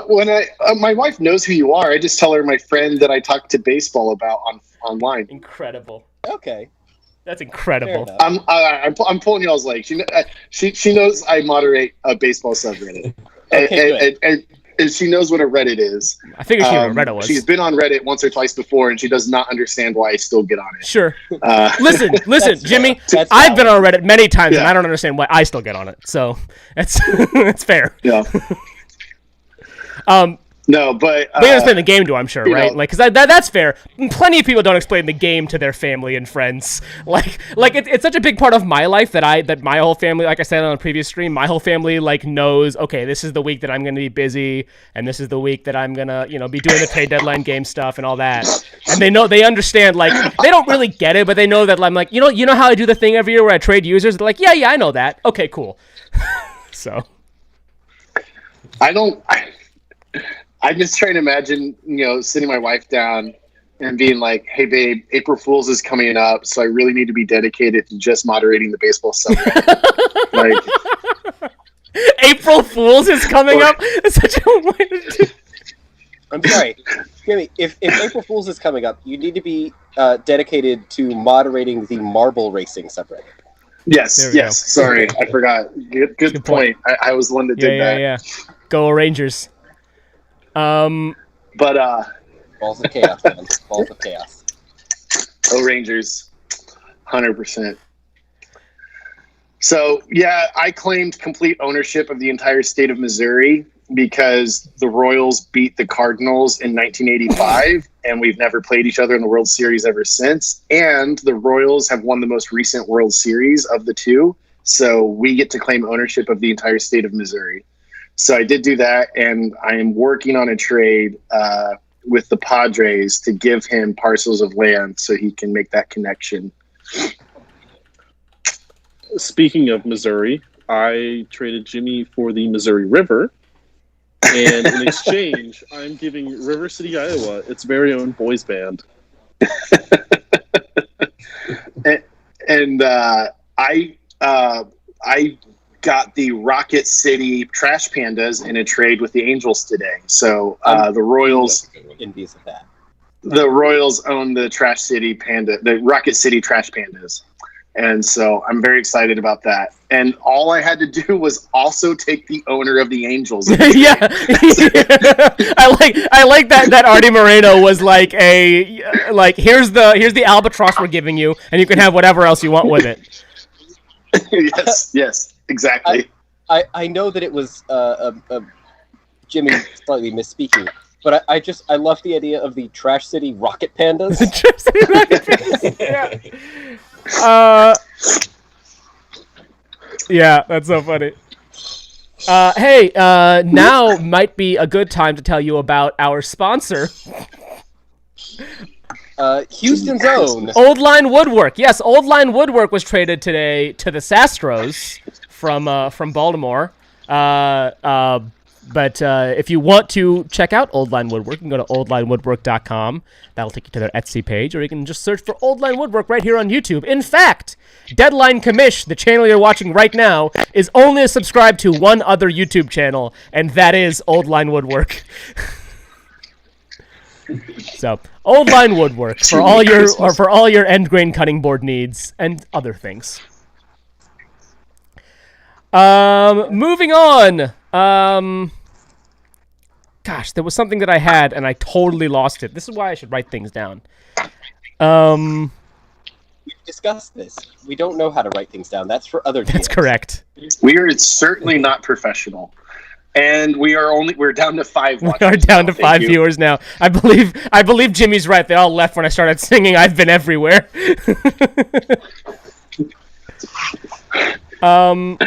[SPEAKER 5] my wife knows who you are, I just tell her my friend that I talked to baseball about online.
[SPEAKER 1] Incredible.
[SPEAKER 2] Okay.
[SPEAKER 1] That's incredible.
[SPEAKER 5] I'm pulling y'all's leg. She knows I moderate a baseball subreddit,
[SPEAKER 2] Okay,
[SPEAKER 5] and she knows what a Reddit is.
[SPEAKER 1] I figured she knew what Reddit was.
[SPEAKER 5] She's been on Reddit once or twice before, and she does not understand why I still get on it.
[SPEAKER 1] Sure. Listen, Jimmy.
[SPEAKER 2] That's
[SPEAKER 1] I've been on Reddit many times, and
[SPEAKER 5] Yeah.
[SPEAKER 1] I don't understand why I still get on it. So it's it's fair.
[SPEAKER 5] Yeah. No, but
[SPEAKER 1] They explain the game to, I'm sure,
[SPEAKER 5] you
[SPEAKER 1] right?
[SPEAKER 5] know.
[SPEAKER 1] Like, because that's fair. Plenty of people don't explain the game to their family and friends. Like it's such a big part of my life that my whole family, like I said on a previous stream, my whole family like knows. Okay, this is the week that I'm going to be busy, and this is the week that I'm gonna, be doing the trade deadline game stuff and all that. And they understand. Like, they don't really get it, but they know that I'm like, you know how I do the thing every year where I trade users. They're like, yeah, I know that. Okay, cool. So.
[SPEAKER 5] I'm just trying to imagine, sitting my wife down and being like, "Hey, babe, April Fool's is coming up, so I really need to be dedicated to just moderating the baseball subreddit." Like,
[SPEAKER 1] April Fool's is coming up. It's such a way to do.
[SPEAKER 2] I'm sorry, Jimmy. If April Fool's is coming up, you need to be dedicated to moderating the marble racing subreddit.
[SPEAKER 5] yes.
[SPEAKER 1] There we go.
[SPEAKER 5] Sorry, I forgot. Good point. I was the one that did that.
[SPEAKER 1] Yeah. Go Rangers.
[SPEAKER 5] But
[SPEAKER 2] Balls of chaos, man. Balls of chaos.
[SPEAKER 5] Rangers, 100%. So yeah, I claimed complete ownership of the entire state of Missouri because the Royals beat the Cardinals in 1985, and we've never played each other in the World Series ever since. And the Royals have won the most recent World Series of the two, so we get to claim ownership of the entire state of Missouri. So I did do that, and I am working on a trade with the Padres to give him parcels of land so he can make that connection.
[SPEAKER 3] Speaking of Missouri, I traded Jimmy for the Missouri River, and in exchange, I'm giving River City, Iowa, its very own boys band.
[SPEAKER 5] and I got the Rocket City Trash Pandas in a trade with the Angels today. So the Royals,
[SPEAKER 2] Envious of that.
[SPEAKER 5] the Royals own the the Rocket City Trash Pandas. And so I'm very excited about that. And all I had to do was also take the owner of the Angels.
[SPEAKER 1] Yeah. I like that Artie Moreno was like here's the albatross we're giving you, and you can have whatever else you want with it.
[SPEAKER 5] Yes, exactly.
[SPEAKER 2] I know that it was Jimmy slightly misspeaking, but I love the idea of the Trash City Rocket Pandas.
[SPEAKER 1] Yeah, that's so funny. Hey, now might be a good time to tell you about our sponsor,
[SPEAKER 2] Houston's own.
[SPEAKER 1] Old Line Woodwork. Yes, Old Line Woodwork was traded today to the Astros from Baltimore. But if you want to check out Old Line Woodwork, you can go to oldlinewoodwork.com. That'll take you to their Etsy page, or you can just search for Old Line Woodwork right here on YouTube. In fact, Deadline Commish, the channel you're watching right now, is only subscribed to one other YouTube channel, and that is Old Line Woodwork. So, Old Line Woodwork for all your end grain cutting board needs and other things. Moving on. Gosh, there was something that I had and I totally lost it. This is why I should write things down.
[SPEAKER 2] We've discussed this. We don't know how to write things down. That's for other.
[SPEAKER 1] That's
[SPEAKER 2] GMs.
[SPEAKER 1] correct.
[SPEAKER 5] We are certainly not professional, and we're down to 5.
[SPEAKER 1] We are down to 5 viewers now. I believe Jimmy's right. They all left when I started singing "I've Been Everywhere." Well,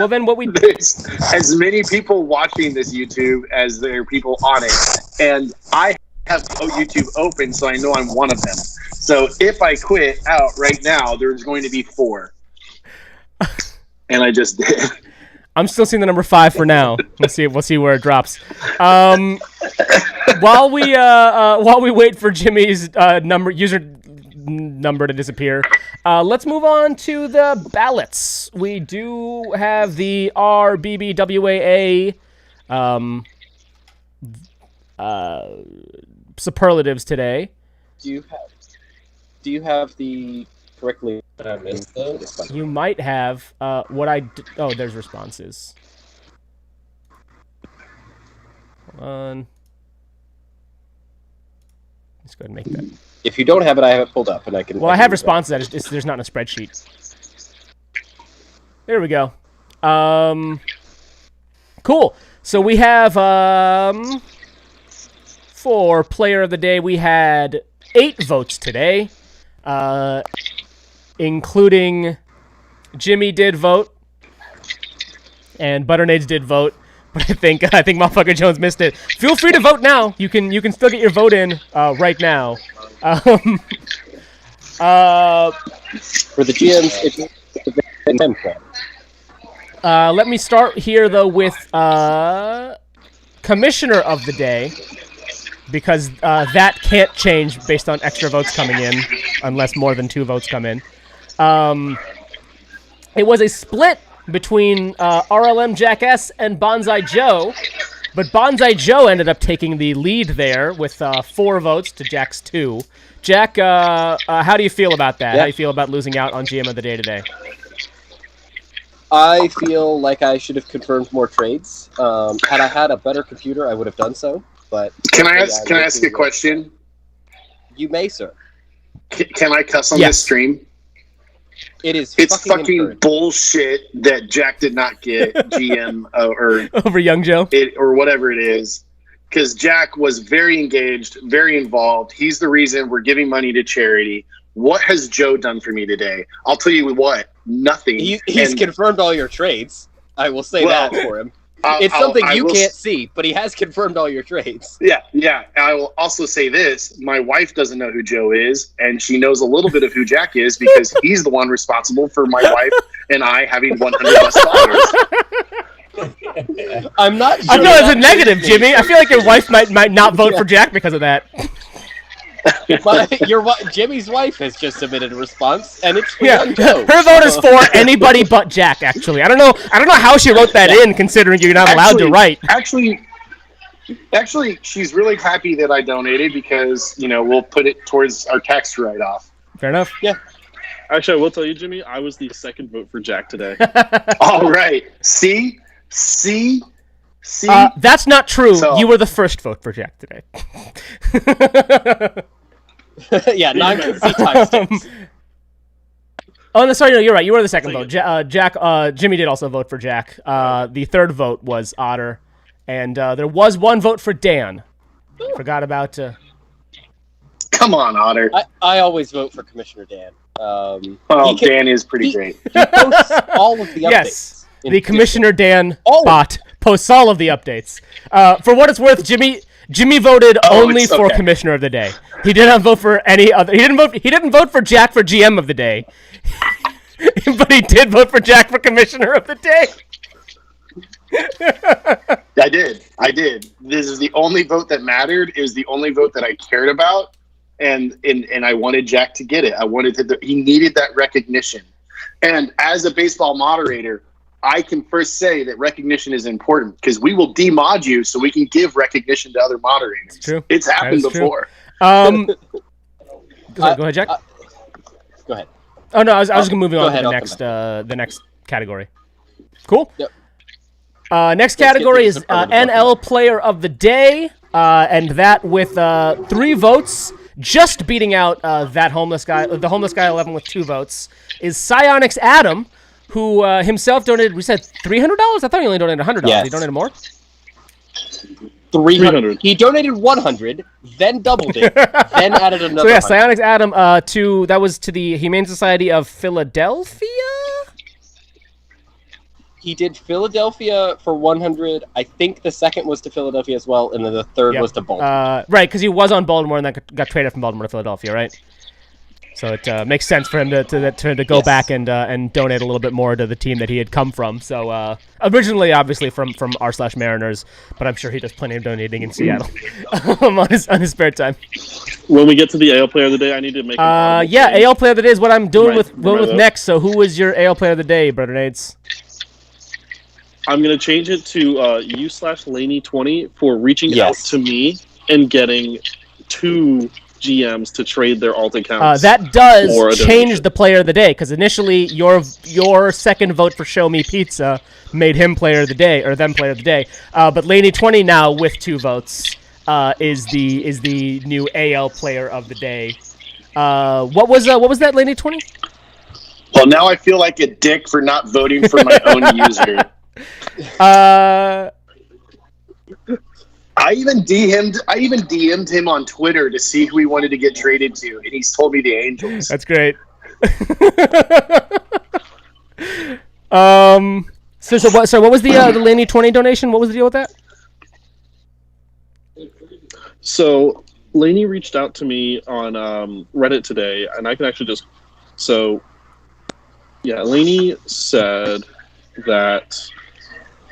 [SPEAKER 1] then what we
[SPEAKER 5] There's as many people watching this YouTube as there are people on it, and I have YouTube open, so I know I'm one of them. So if I quit out right now, there's going to be 4, and I just did.
[SPEAKER 1] I'm still seeing the number 5 for now. We'll see where it drops. While we wait for Jimmy's user number to disappear, let's move on to the ballots. We do have the RBBWAA superlatives today.
[SPEAKER 2] Do you have the correctly?
[SPEAKER 4] Did I miss those?
[SPEAKER 1] You might have oh, there's responses. Hold on. Let's go ahead and make that.
[SPEAKER 2] If you don't have it, I have it pulled up, and I can.
[SPEAKER 1] Well, I have responses. There's not in a spreadsheet. There we go. Cool. So we have for player of the day, we had 8 votes today, including Jimmy did vote, and Butternades did vote. But I think Motherfucker Jones missed it. Feel free to vote now. You can still get your vote in right now.
[SPEAKER 2] For the GMs, it's
[SPEAKER 1] let me start here though with Commissioner of the Day, because that can't change based on extra votes coming in unless more than 2 votes come in. It was a split between RLM Jack S and Bonsai Joe, but Bonsai Joe ended up taking the lead there with 4 votes to Jack's 2. Jack, how do you feel about that?
[SPEAKER 2] Yeah.
[SPEAKER 1] How do you feel about losing out on GM of the Day today?
[SPEAKER 2] I feel like I should have confirmed more trades. Had I had a better computer, I would have done so. But
[SPEAKER 5] Can I ask a question?
[SPEAKER 2] You may, sir.
[SPEAKER 5] Can I cuss on
[SPEAKER 1] Yes.
[SPEAKER 5] this stream?
[SPEAKER 2] It's
[SPEAKER 5] fucking
[SPEAKER 2] encouraged.
[SPEAKER 5] bullshit that Jack did not get GM or
[SPEAKER 1] Over Young Joe?
[SPEAKER 5] or whatever it is, because Jack was very engaged, very involved. He's the reason we're giving money to charity. What has Joe done for me today? I'll tell you what, nothing.
[SPEAKER 2] He's
[SPEAKER 5] And-
[SPEAKER 2] confirmed all your trades. I will say
[SPEAKER 5] Well,
[SPEAKER 2] that for him.
[SPEAKER 5] I'll-
[SPEAKER 2] It's something
[SPEAKER 5] I
[SPEAKER 2] you
[SPEAKER 5] will
[SPEAKER 2] can't see, but he has confirmed all your trades.
[SPEAKER 5] Yeah. I will also say this. My wife doesn't know who Joe is, and she knows a little bit of who Jack is because he's the one responsible for my wife and I having 100 less followers.
[SPEAKER 2] I'm not sure.
[SPEAKER 1] I feel it's a
[SPEAKER 2] that
[SPEAKER 1] negative,
[SPEAKER 2] is
[SPEAKER 1] Jimmy. I feel like your wife might not vote for Jack because of that.
[SPEAKER 2] But Jimmy's wife has just submitted a response, and it's for
[SPEAKER 1] Yeah,
[SPEAKER 2] Young Joe.
[SPEAKER 1] her vote is for anybody but Jack. Actually, I don't know how she wrote that in, considering you're not allowed to write.
[SPEAKER 5] Actually, she's really happy that I donated because, we'll put it towards our tax write-off.
[SPEAKER 1] Fair enough.
[SPEAKER 2] Yeah.
[SPEAKER 3] Actually, I will tell you, Jimmy, I was the second vote for Jack today.
[SPEAKER 5] All right. See?
[SPEAKER 1] That's not true.
[SPEAKER 5] So-
[SPEAKER 1] You were the first vote for Jack today.
[SPEAKER 2] Yeah, 9 can see times 6.
[SPEAKER 1] Oh, no, sorry, no, you're right. You were the second vote. Jimmy did also vote for Jack. The third vote was Otter, and there was 1 vote for Dan. Forgot about.
[SPEAKER 5] Come on, Otter.
[SPEAKER 2] I always vote for Commissioner Dan.
[SPEAKER 5] Dan is pretty great.
[SPEAKER 2] He posts all of the updates.
[SPEAKER 1] Yes,
[SPEAKER 2] in
[SPEAKER 1] the Commissioner Dan
[SPEAKER 2] All of
[SPEAKER 1] bot posts all of the updates. For what it's worth, Jimmy voted only
[SPEAKER 5] it's
[SPEAKER 1] for
[SPEAKER 5] okay.
[SPEAKER 1] Commissioner of the Day. He did not vote for any other. He didn't vote for Jack for GM of the Day. But he did vote for Jack for Commissioner of the Day.
[SPEAKER 5] I did. This is the only vote that mattered. It was the only vote that I cared about, and I wanted Jack to get it. I wanted he needed that recognition. And as a baseball moderator, I can first say that recognition is important because we will demod you so we can give recognition to other moderators.
[SPEAKER 1] It's true.
[SPEAKER 5] It's happened
[SPEAKER 1] That is true.
[SPEAKER 5] before.
[SPEAKER 1] Go ahead, Jack.
[SPEAKER 2] Go ahead.
[SPEAKER 1] Oh no, I was just moving
[SPEAKER 2] go
[SPEAKER 1] on
[SPEAKER 2] ahead,
[SPEAKER 1] to
[SPEAKER 2] I'll
[SPEAKER 1] the next category. Cool.
[SPEAKER 2] Yep.
[SPEAKER 1] Next category is NL Player of the Day, and that with 3 votes, just beating out that homeless guy, the homeless guy 11 with 2 votes, is Psionics Adam, who himself donated. We said $300. I thought he only donated $100.
[SPEAKER 2] Yes.
[SPEAKER 1] He donated more.
[SPEAKER 2] 300. He donated 100, then doubled it, then added another.
[SPEAKER 1] So yeah,
[SPEAKER 2] 100.
[SPEAKER 1] Psionics Adam that was to the Humane Society of Philadelphia.
[SPEAKER 2] He did Philadelphia for 100. I think the second was to Philadelphia as well, and then the third was to Baltimore.
[SPEAKER 1] Right, because he was on Baltimore and then got traded from Baltimore to Philadelphia, right? So it makes sense for him to go back and donate a little bit more to the team that he had come from. So originally, obviously, from r/Mariners, but I'm sure he does plenty of donating in Seattle on his spare time.
[SPEAKER 3] When we get to the AL Player of the Day, I need to make.
[SPEAKER 1] AL Player of the Day is what I'm doing with next. So who is your AL Player of the Day, Brother Nades?
[SPEAKER 3] I'm gonna change it to u/Laney20 for reaching out to me and getting 2 GMs to trade their alt accounts.
[SPEAKER 1] That does change the Player of the Day, because initially your second vote for Show Me Pizza made him Player of the Day, or them Player of the Day. But Laney20 now with 2 votes is the new AL Player of the Day. What was that, Laney20?
[SPEAKER 5] Well, now I feel like a dick for not voting for my own user. I even DM'd him on Twitter to see who he wanted to get traded to, and he's told me the Angels.
[SPEAKER 1] That's great. So what was the Laney20 donation? What was the deal with that?
[SPEAKER 3] So Laney reached out to me on Reddit today, and I can actually just Laney said that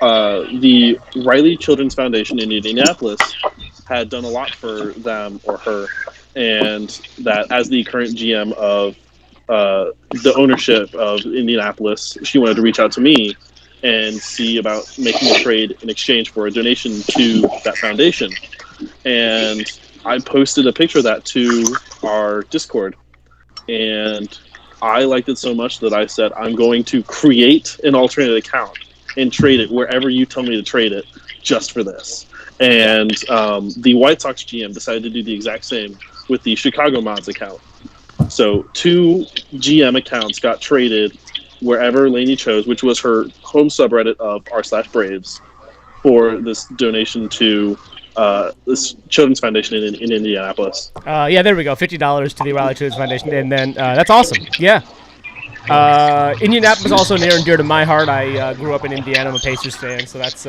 [SPEAKER 3] the Riley Children's Foundation in Indianapolis had done a lot for them or her, and that as the current GM of the ownership of Indianapolis, she wanted to reach out to me and see about making a trade in exchange for a donation to that foundation. And I posted a picture of that to our Discord, and I liked it so much that I said, I'm going to create an alternate account and trade it wherever you tell me to trade it, just for this. And the White Sox GM decided to do the exact same with the Chicago Mods account. So 2 GM accounts got traded wherever Laney chose, which was her home subreddit of r/Braves, for this donation to this Children's Foundation in Indianapolis.
[SPEAKER 1] There we go. $50 to the Riley Children's Foundation, and then that's awesome. Yeah. Indianapolis is also near and dear to my heart. I grew up in Indiana. I'm a Pacers fan, so that's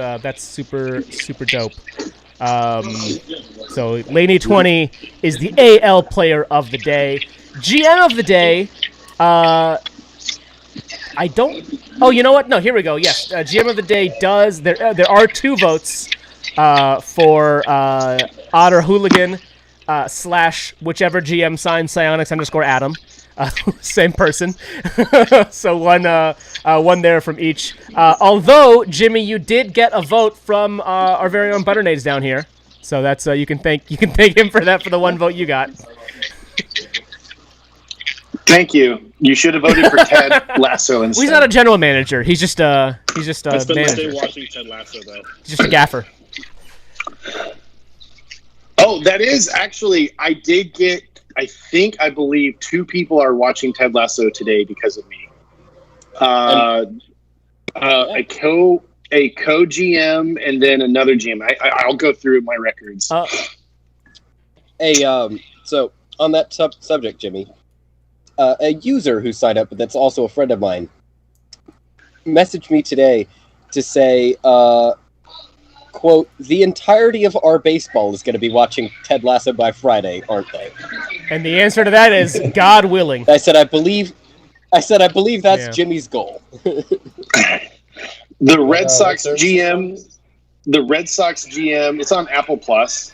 [SPEAKER 1] super dope. So Laney20 is the AL Player of the Day. GM of the Day. I don't. Oh, you know what? No, here we go. Yes, GM of the Day does. There are 2 votes for Otter Hooligan / whichever GM signs Psionics_Adam. Same person. So one there from each. Although, Jimmy, you did get a vote from our very own Butternades down here. So that's you can thank him for that, for the 1 vote you got.
[SPEAKER 5] Thank you. You should have voted for Ted Lasso instead.
[SPEAKER 1] Well, he's not a general manager. He's just a
[SPEAKER 3] I spent the
[SPEAKER 1] manager.
[SPEAKER 3] day watching Ted Lasso, though.
[SPEAKER 1] He's just a gaffer.
[SPEAKER 5] Oh, that is actually, I believe 2 people are watching Ted Lasso today because of me. A co-GM and then another GM. I'll go through my records.
[SPEAKER 2] So on that subject, Jimmy, a user who signed up, but that's also a friend of mine, messaged me today to say, quote, the entirety of our baseball is going to be watching Ted Lasso by Friday, aren't they?
[SPEAKER 1] And the answer to that is God willing.
[SPEAKER 2] I said I believe that's Jimmy's goal.
[SPEAKER 5] The Red Sox GM, it's on Apple Plus.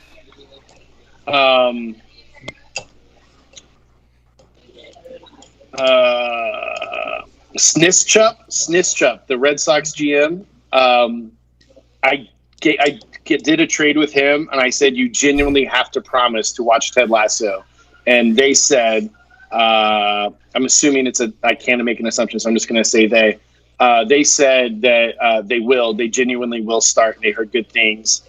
[SPEAKER 5] Snischuk, the Red Sox GM. I did a trade with him, and I said, you genuinely have to promise to watch Ted Lasso. And they said, I'm assuming I can't make an assumption, so I'm just going to say They said that they genuinely will start. They heard good things.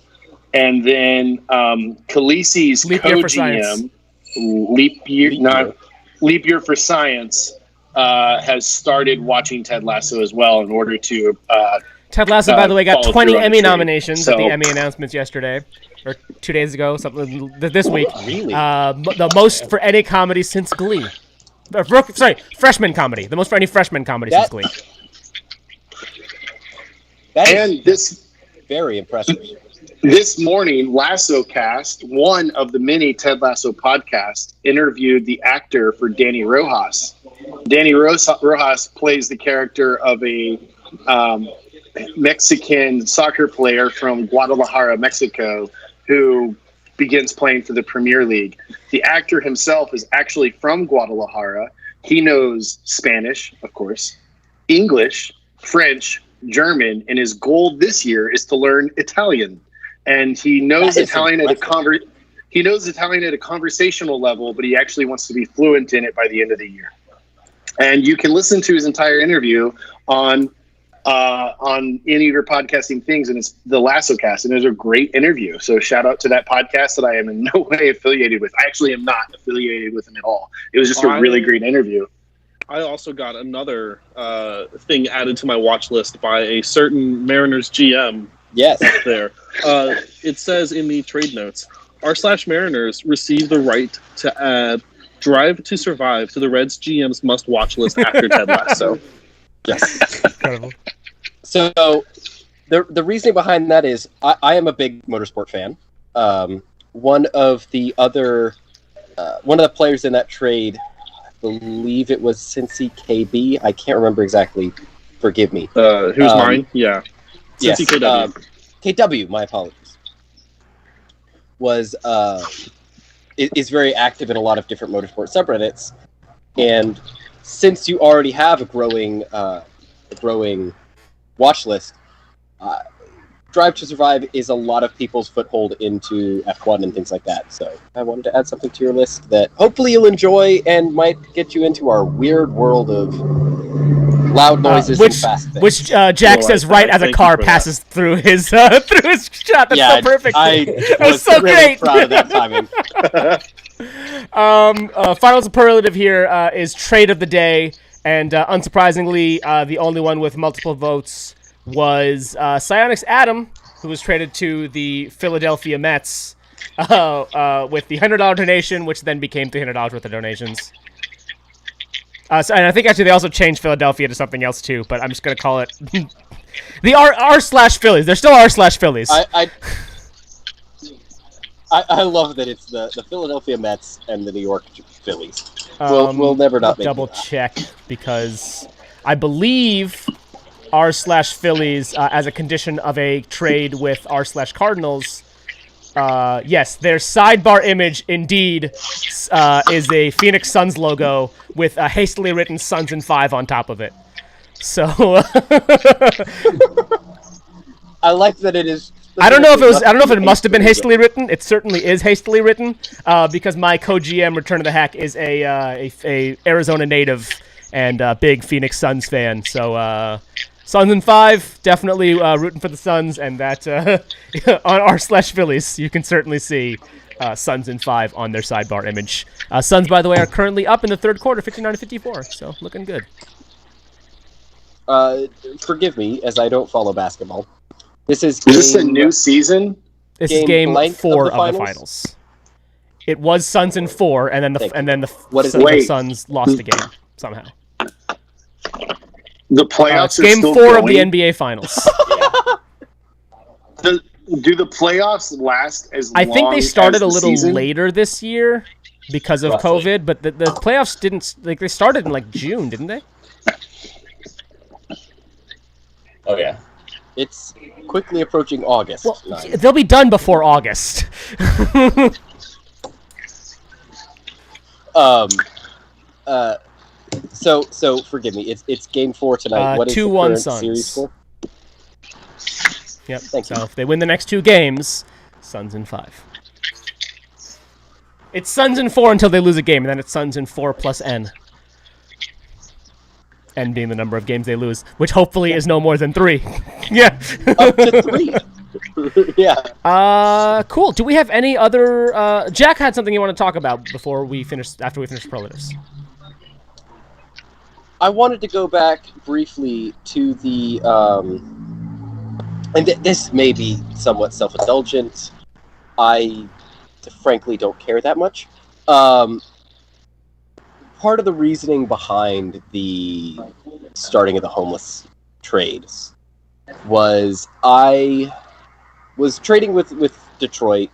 [SPEAKER 5] And then Khaleesi's co-GM, Leap Year for Science, has started watching Ted Lasso as well in order to.
[SPEAKER 1] Ted Lasso, by the way, got
[SPEAKER 5] follow
[SPEAKER 1] 20
[SPEAKER 5] through on
[SPEAKER 1] Emmy
[SPEAKER 5] the trade.
[SPEAKER 1] nominations at the
[SPEAKER 5] So-
[SPEAKER 1] Emmy announcements yesterday, or 2 days ago, something this week.
[SPEAKER 2] Really?
[SPEAKER 1] The most for any comedy since Glee. Freshman comedy. The most for any freshman comedy since Glee.
[SPEAKER 2] That is
[SPEAKER 5] And this
[SPEAKER 2] very impressive.
[SPEAKER 5] This morning, Lasso Cast, one of the many Ted Lasso podcasts, interviewed the actor for Danny Rojas. Danny Rojas plays the character of a Mexican soccer player from Guadalajara, Mexico, who begins playing for the Premier League. The actor himself is actually from Guadalajara. He knows Spanish, of course, English, French, German, and his goal this year is to learn Italian. And he knows Italian at a conversational level, but he actually wants to be fluent in it by the end of the year. And you can listen to his entire interview on any of your podcasting things, and it's the Lasso Cast, and it's a great interview. So shout out to that podcast that I am in no way affiliated with. I actually am not affiliated with him at all. It was just a really great interview.
[SPEAKER 3] I also got another thing added to my watch list by a certain Mariners GM.
[SPEAKER 2] Yes.
[SPEAKER 3] There, it says in the trade notes, r/Mariners receive the right to add Drive to Survive to the Reds GM's must-watch list after Ted Lasso.
[SPEAKER 2] Yes.
[SPEAKER 1] Incredible.
[SPEAKER 2] So the reasoning behind that is I am a big motorsport fan. One of the players in that trade, I believe it was Cincy KB. I can't remember exactly. Forgive me.
[SPEAKER 3] Who's mine? Yeah.
[SPEAKER 2] Yes,
[SPEAKER 3] Cincy KW.
[SPEAKER 2] KW. My apologies. Is very active in a lot of different motorsport subreddits, and since you already have a growing watch list, Drive to Survive is a lot of people's foothold into F1 and things like that. So I wanted to add something to your list that hopefully you'll enjoy and might get you into our weird world of loud noises and fast things.
[SPEAKER 1] Which Jack says right as a car passes through his shot. That's so perfect.
[SPEAKER 2] I
[SPEAKER 1] That was so
[SPEAKER 2] really
[SPEAKER 1] great.
[SPEAKER 2] proud of that timing.
[SPEAKER 1] Final superlative here is trade of the day, and unsurprisingly, the only one with multiple votes was Psionics Adam, who was traded to the Philadelphia Mets with the $100 donation, which then became $300 worth of donations. And I think actually they also changed Philadelphia to something else too, but I'm just gonna call it the R/Phillies. They're still R/Phillies.
[SPEAKER 2] I love that it's the Philadelphia Mets and the New York Phillies. We'll never not make
[SPEAKER 1] double
[SPEAKER 2] that.
[SPEAKER 1] check because I believe R/Phillies as a condition of a trade with R/Cardinals. Yes, their sidebar image indeed is a Phoenix Suns logo with a hastily written Suns in 5 on top of it. So
[SPEAKER 2] I like that it is.
[SPEAKER 1] I don't know if it must have been hastily written. It certainly is hastily written because my co-GM Return of the Hack is a Arizona native and big Phoenix Suns fan. So Suns in 5, definitely rooting for the Suns, and that on R/Phillies you can certainly see Suns in 5 on their sidebar image. Suns, by the way, are currently up in the third quarter, 59-54, so looking good.
[SPEAKER 2] Forgive me, as I don't follow basketball.
[SPEAKER 5] Is this a new season?
[SPEAKER 1] This is game
[SPEAKER 2] blank
[SPEAKER 1] 4
[SPEAKER 2] of the
[SPEAKER 1] finals. It was Suns in 4, and then the
[SPEAKER 5] Wait.
[SPEAKER 1] Suns lost the game somehow.
[SPEAKER 5] The playoffs are
[SPEAKER 1] Game
[SPEAKER 5] still
[SPEAKER 1] 4
[SPEAKER 5] going?
[SPEAKER 1] of the NBA Finals.
[SPEAKER 5] Do the playoffs last as long
[SPEAKER 1] I think they started
[SPEAKER 5] as
[SPEAKER 1] a
[SPEAKER 5] the
[SPEAKER 1] little
[SPEAKER 5] season?
[SPEAKER 1] later this year because of
[SPEAKER 4] Roughly.
[SPEAKER 1] COVID, but the playoffs didn't they started in like June, didn't they?
[SPEAKER 4] Oh yeah.
[SPEAKER 2] It's quickly approaching August.
[SPEAKER 1] Well,
[SPEAKER 2] 9th.
[SPEAKER 1] they'll be done before August.
[SPEAKER 2] So forgive me. It's game 4 tonight. What is the
[SPEAKER 1] 2-1
[SPEAKER 2] current
[SPEAKER 1] Suns.
[SPEAKER 2] series score?
[SPEAKER 1] Yep.
[SPEAKER 2] Thank you.
[SPEAKER 1] So if they win the next 2 games, Suns in 5. It's Suns in 4 until they lose a game, and then it's Suns in 4 plus N. N being the number of games they lose, which hopefully is no more than 3. Yeah.
[SPEAKER 2] Up to 3. Yeah.
[SPEAKER 1] Cool. Do we have any other? Jack had something you want to talk about before we finish. After we finish Superlatives.
[SPEAKER 2] I wanted to go back briefly to the, and this may be somewhat self-indulgent. I frankly don't care that much. Part of the reasoning behind the starting of the homeless trades was I was trading with Detroit,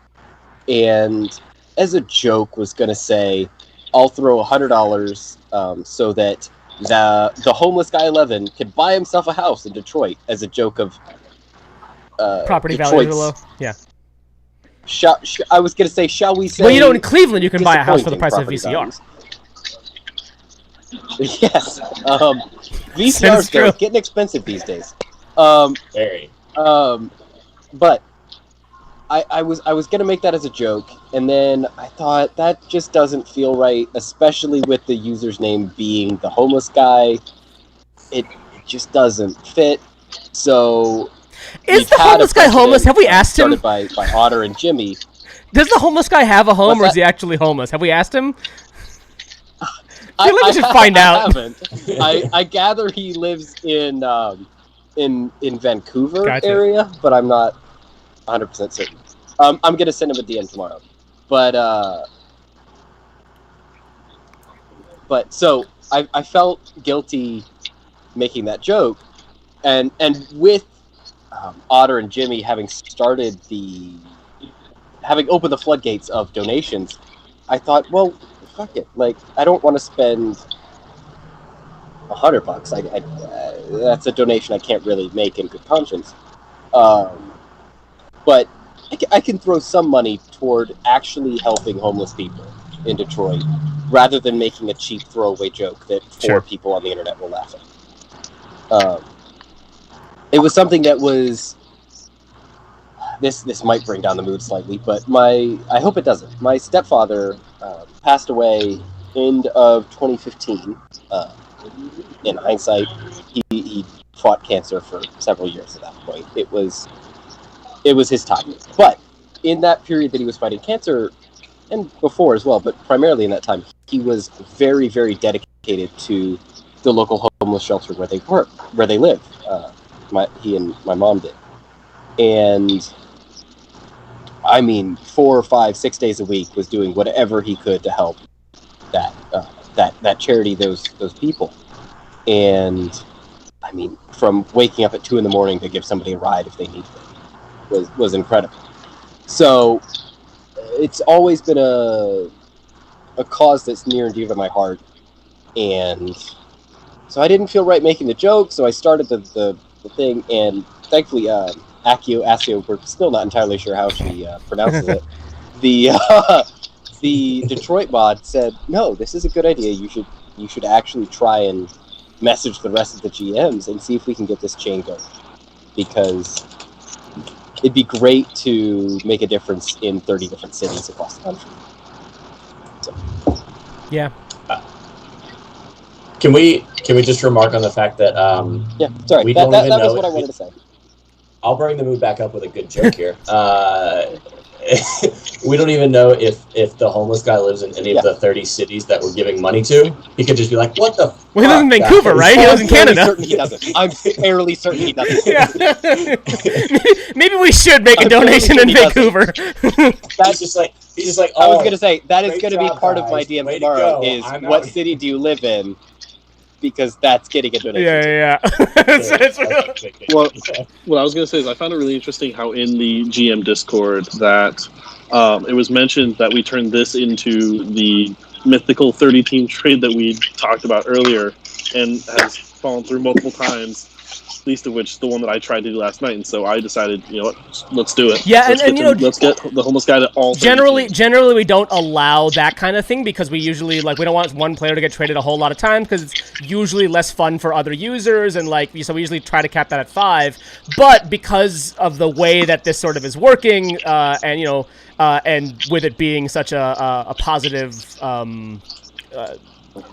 [SPEAKER 2] and as a joke was going to say, I'll throw $100 so that the homeless guy 11 could buy himself a house in Detroit, as a joke of
[SPEAKER 1] Property value low. Yeah.
[SPEAKER 2] I was going to say, shall we say?
[SPEAKER 1] Well, you know, in Cleveland, you can buy a house for the price of a VCR.
[SPEAKER 2] Values. Yes. VCRs are getting expensive these days.
[SPEAKER 4] Very.
[SPEAKER 2] But I was going to make that as a joke, and then I thought that just doesn't feel right, especially with the user's name being the homeless guy. It just doesn't fit. So
[SPEAKER 1] is the homeless guy homeless? Have we asked him?
[SPEAKER 2] Started by Otter and Jimmy.
[SPEAKER 1] Does the homeless guy have a home, or is he actually homeless? Have we asked him? I feel like we should find out.
[SPEAKER 2] I gather he lives in Vancouver area, but I'm not 100% certain. I'm gonna send him a DM tomorrow, but so I felt guilty making that joke, and with Otter and Jimmy having opened the floodgates of donations, I thought, well, fuck it. Like, I don't want to spend $100. That's a donation I can't really make in good conscience. But I can throw some money toward actually helping homeless people in Detroit, rather than making a cheap throwaway joke that 4 people on the internet will laugh at. It was something that was... This might bring down the mood slightly, but I hope it doesn't. My stepfather passed away end of 2015. In hindsight, he fought cancer for several years at that point. It was his time. But in that period that he was fighting cancer, and before as well, but primarily in that time, he was very, very dedicated to the local homeless shelter where they live. He and my mom did. And I mean, 4, 5, 6 days a week was doing whatever he could to help that charity, those people. And I mean, from waking up at 2 a.m. to give somebody a ride if they needed it was incredible. So it's always been a cause that's near and dear to my heart, and so I didn't feel right making the joke. So I started the thing, and thankfully, Asio, we're still not entirely sure how she pronounces it. The Detroit mod said, "No, this is a good idea. You should actually try and message the rest of the GMs and see if we can get this chain going, because it'd be great to make a difference in 30 different cities across the country." So.
[SPEAKER 1] Yeah.
[SPEAKER 4] Can we just remark on the fact that
[SPEAKER 2] yeah, sorry, that was what I wanted to say.
[SPEAKER 4] I'll bring the mood back up with a good joke here. We don't even know if the homeless guy lives in any of the 30 cities that we're giving money to. He could just be like, "What the?"
[SPEAKER 1] Well, he lives in Vancouver, right? He lives in Canada.
[SPEAKER 2] I'm fairly certain he doesn't.
[SPEAKER 1] Yeah. Maybe we should make a donation in Vancouver.
[SPEAKER 4] He's just like.
[SPEAKER 2] I was gonna say that is gonna be part of my DM tomorrow. Is what city do you live in? Because that's getting a donation.
[SPEAKER 1] Yeah.
[SPEAKER 3] Well, what I was going to say is I found it really interesting how in the GM Discord that it was mentioned that we turned this into the mythical 30-team trade that we talked about earlier, and has fallen through multiple times, least of which the one that I tried to do last night. And so I decided, you know what, let's do it.
[SPEAKER 1] Yeah,
[SPEAKER 3] let's get the homeless guy to all.
[SPEAKER 1] Generally, we don't allow that kind of thing, because we usually we don't want one player to get traded a whole lot of times, because it's usually less fun for other users, and so we usually try to cap that at 5. But because of the way that this sort of is working, and with it being such a positive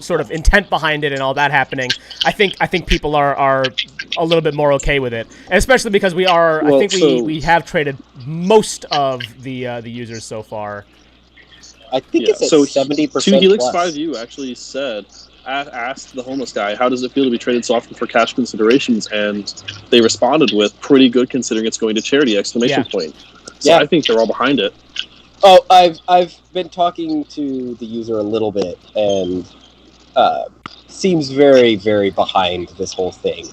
[SPEAKER 1] sort of intent behind it and all that happening, I think people are a little bit more okay with it, and especially because we have traded most of the users so far.
[SPEAKER 2] I think it's at
[SPEAKER 3] so
[SPEAKER 2] 70%.
[SPEAKER 3] 2Helix5U actually said, asked the homeless guy, how does it feel to be traded so often for cash considerations? And they responded with, pretty good considering it's going to charity, exclamation point. So
[SPEAKER 2] Yeah.
[SPEAKER 3] I think they're all behind it.
[SPEAKER 2] Oh, I've been talking to the user a little bit, and seems very, very behind this whole thing.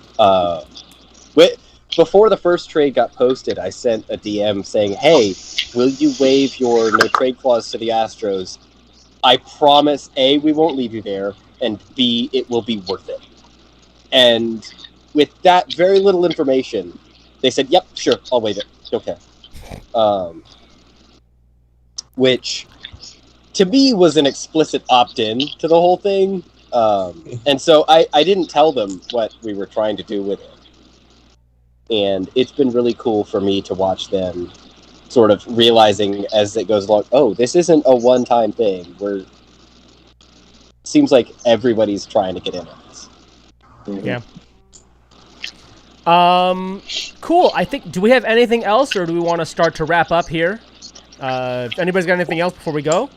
[SPEAKER 2] Before the first trade got posted, I sent a DM saying, hey, will you waive your no trade clause to the Astros? I promise, A, we won't leave you there, and B, it will be worth it. And with that very little information, they said, yep, sure, I'll waive it. Okay. Which, to me, was an explicit opt-in to the whole thing. And so I didn't tell them what we were trying to do with it. And it's been really cool for me to watch them sort of realizing as it goes along, oh, this isn't a one-time thing. Seems like everybody's trying to get in on this.
[SPEAKER 1] Yeah. Cool. I think, do we have anything else, or do we want to start to wrap up here? Anybody's got anything else before we go?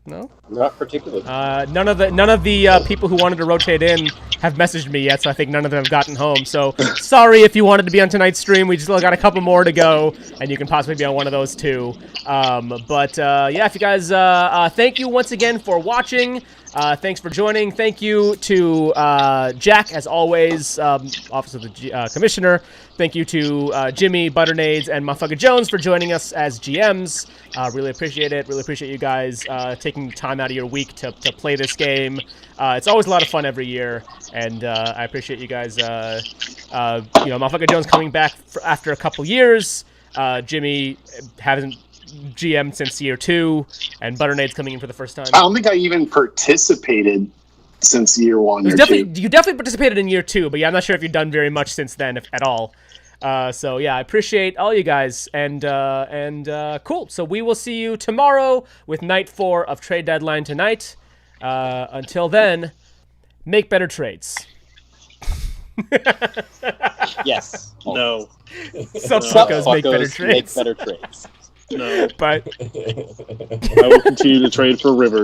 [SPEAKER 1] No?
[SPEAKER 2] Not particularly.
[SPEAKER 1] None of the people who wanted to rotate in have messaged me yet, so I think none of them have gotten home. So sorry if you wanted to be on tonight's stream. We just still got a couple more to go, and you can possibly be on one of those too. Yeah, if you guys, thank you once again for watching. Thanks for joining. Thank you to Jack, as always, Office of the Commissioner. Thank you to Jimmy, Butternades, and Motherfucker Jones for joining us as GMs. Really appreciate it. Really appreciate you guys taking time out of your week to play this game. It's always a lot of fun every year, and I appreciate you guys. Motherfucker Jones coming back after a couple years. Jimmy hasn't GM since year 2, and Butternades coming in for the first time.
[SPEAKER 5] I don't think I even participated since year 1 or 2.
[SPEAKER 1] You definitely participated in year 2, but yeah, I'm not sure if you've done very much since then, if at all. So yeah, I appreciate all you guys, and cool. So we will see you tomorrow with Night 4 of Trade Deadline tonight. Until then, make better trades.
[SPEAKER 2] Yes.
[SPEAKER 3] No.
[SPEAKER 1] Some fuckos make better trades.
[SPEAKER 2] Make better trades.
[SPEAKER 3] No.
[SPEAKER 1] But
[SPEAKER 3] I will continue to trade for River.